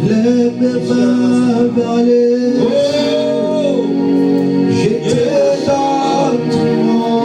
lève mes mains vers les cieux. Je te donne tout mon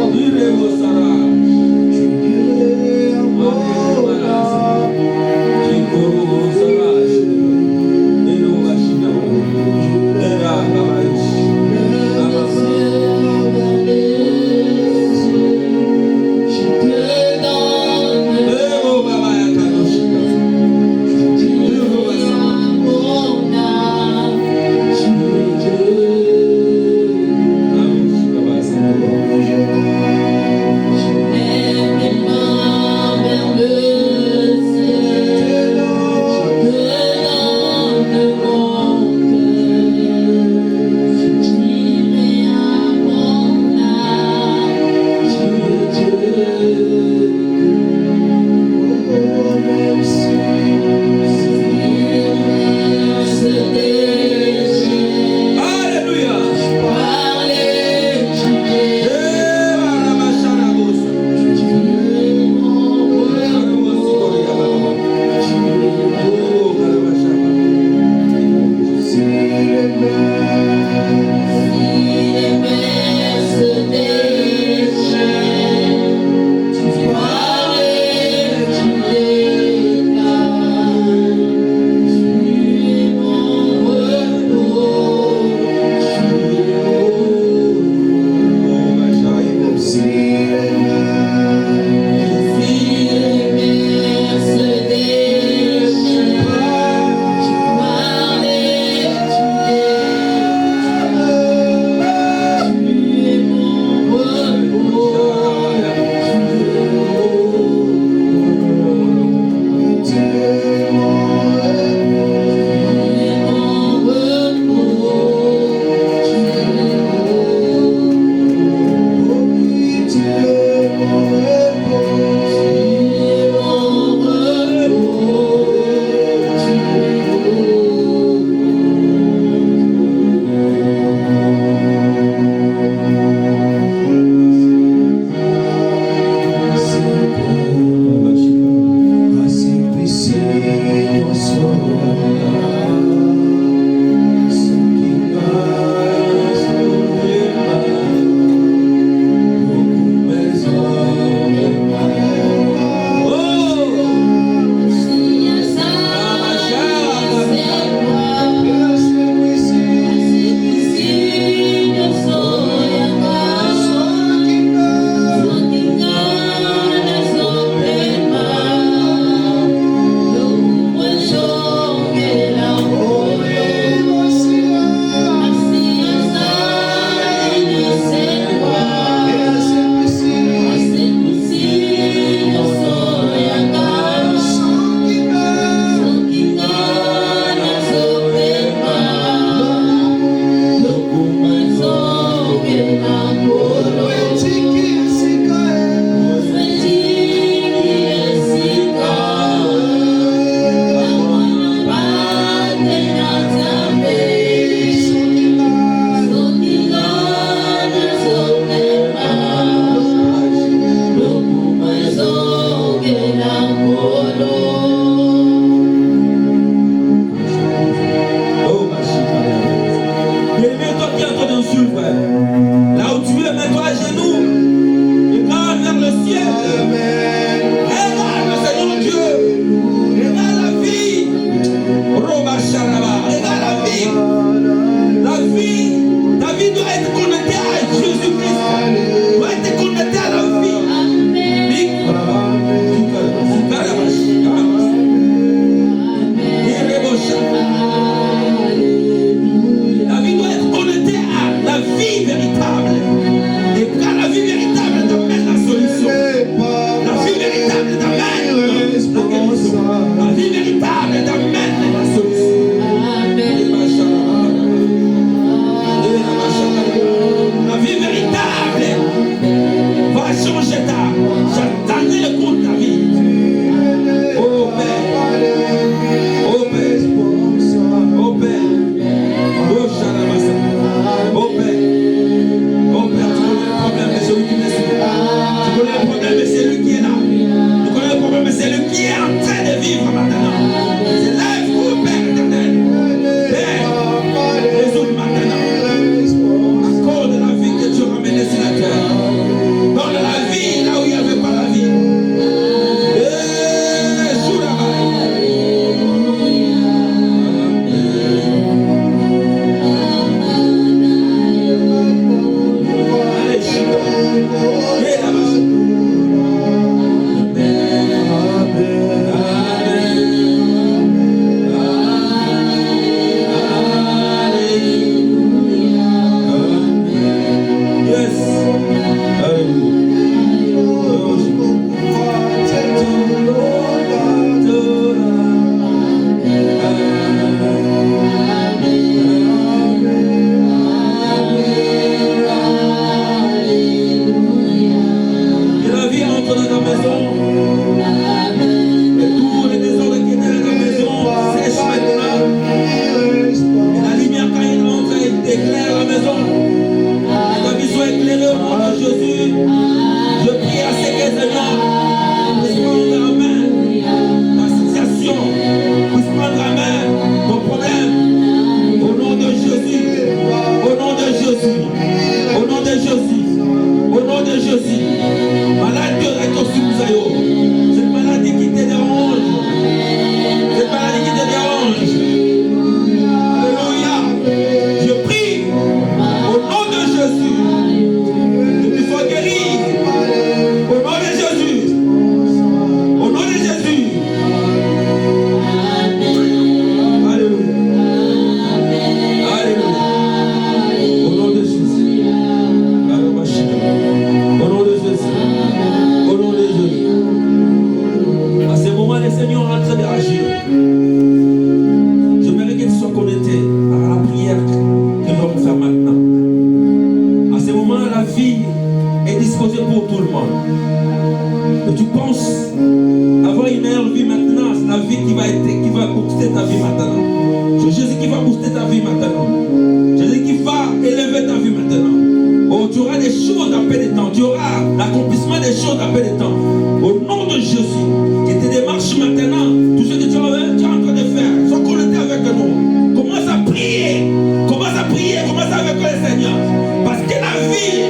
La vie doit être connectée à Jésus-Christ. pour tout le monde. Et tu penses avoir une meilleure vie maintenant, c'est la vie qui va booster ta vie maintenant. C'est Jésus qui va booster ta vie maintenant. Jésus qui va élever ta vie maintenant. Oh, tu auras des choses à peu de temps. Tu auras l'accomplissement des choses à peu de temps. Au nom de Jésus, qui te démarche maintenant, tout ce que tu es en train de faire, sois connecté avec nous. Commence à prier. Commence à prier. Commence avec le Seigneur. Parce que la vie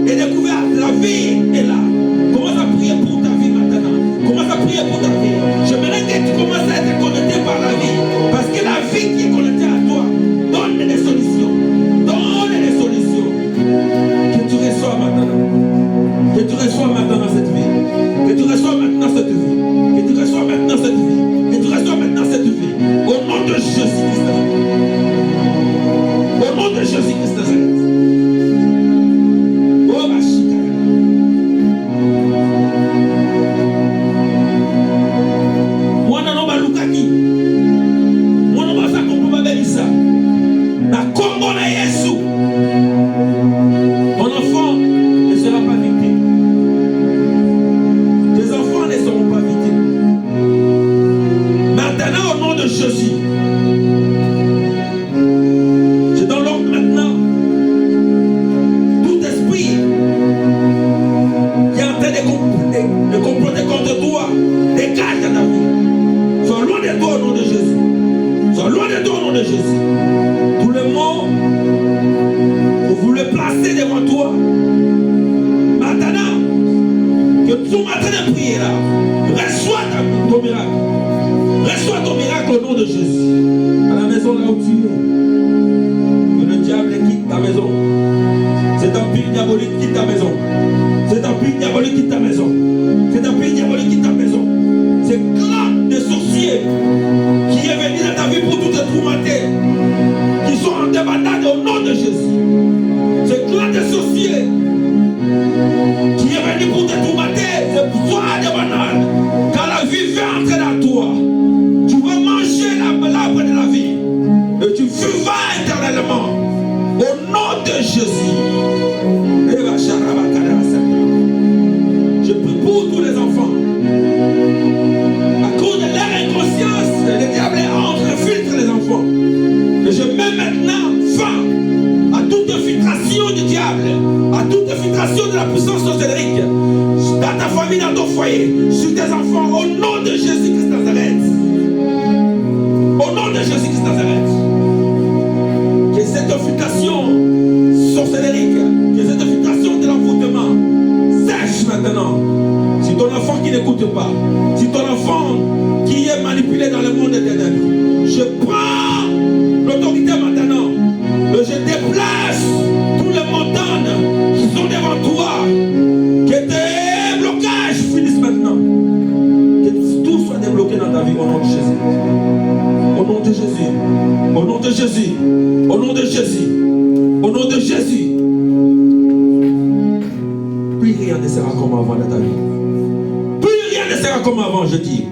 est découverte. La vie est là. Commence à prier pour ta vie maintenant. Commence à prier pour ta vie. J'aimerais que tu commences à être connecté par la vie. Parce que la vie qui est connectée à toi donne des solutions. Donne des solutions. Que tu reçois maintenant. Que tu reçois maintenant cette vie. Que tu reçois maintenant cette vie. Que tu reçois maintenant cette vie. Que tu reçois maintenant cette vie. Au nom de Jésus-Christ. Au nom de Jésus-Christ. Oh, ma chica. Mwana no balukaki. Mwana basa kombo babelisa. Na kombo na Yesu. Ton enfant ne sera pas victime. Tes enfants ne seront pas victimes. Maintenant, au nom de Jésus, je donne l'ordre maintenant. Tout esprit qui est en train de comploter contre toi, dégage de ta vie. Sois loin de toi au nom de Jésus. Sois loin de toi au nom de Jésus. Tous les mots vous le placez devant toi. Maintenant, que tu es en train de prier là, reçois ton miracle. Reçois ton miracle au nom de Jésus. À la maison là où tu es, que le diable quitte ta maison. Cet empire diabolique quitte ta maison. Cet empire diabolique quitte ta maison. Cet empire diabolique quitte ta maison. C'est clan de sorciers qui est venu dans ta vie pour tout te tourmenter, qui sont en débandade au nom de Jésus. C'est clan de sorciers qui est venu pour te tourmenter, c'est toi de banane. Quand la vie veut entrer dans toi, tu vas manger l'arbre de la vie et tu vivras éternellement au nom de Jésus. Je prie pour tous les enfants. À cause de leur inconscience, le diable entre et filtre les enfants. Et je mets maintenant fin à toute infiltration du diable, à toute infiltration de la puissance sorcellerie dans ta famille, dans ton foyer, sur tes enfants, au nom de Jésus-Christ Nazareth. Au nom de Jésus-Christ Nazareth. Que cette infiltration sorcellerie, que cette infiltration de l'envoûtement sèche maintenant. Si ton enfant qui n'écoute pas, si ton enfant qui est manipulé dans le monde des ténèbres, je prends l'autorité maintenant et je déplace tous les montagnes qui sont devant toi. Que tes blocages finissent maintenant. Que tout soit débloqué dans ta vie au nom de Jésus. Au nom de Jésus. Au nom de Jésus. Au nom de Jésus. Au nom de Jésus. Plus rien ne sera comme avant dans ta vie. Plus rien ne sera comme avant, je dis.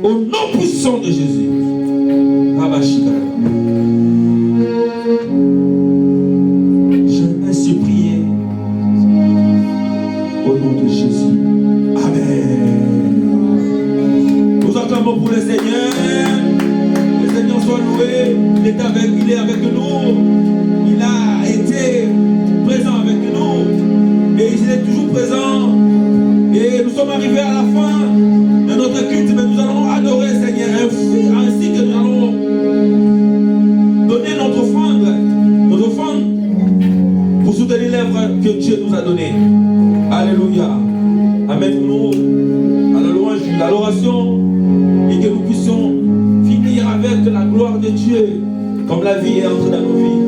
Au nom puissant de Jésus. Abashika. Je ainsi prié. Au nom de Jésus. Amen. Nous acclamons pour le Seigneur. Le Seigneur soit loué. Il est avec nous. Il a été présent avec nous. Et il est toujours présent. Et nous sommes arrivés à la fin de notre culte, mais nous allons adorer le Seigneur ainsi que nous allons donner notre offrande pour soutenir l'œuvre que Dieu nous a donnée. Alléluia. Amène-nous à la louange, à l'adoration, et que nous puissions finir avec la gloire de Dieu, comme la vie est entrée dans nos vies.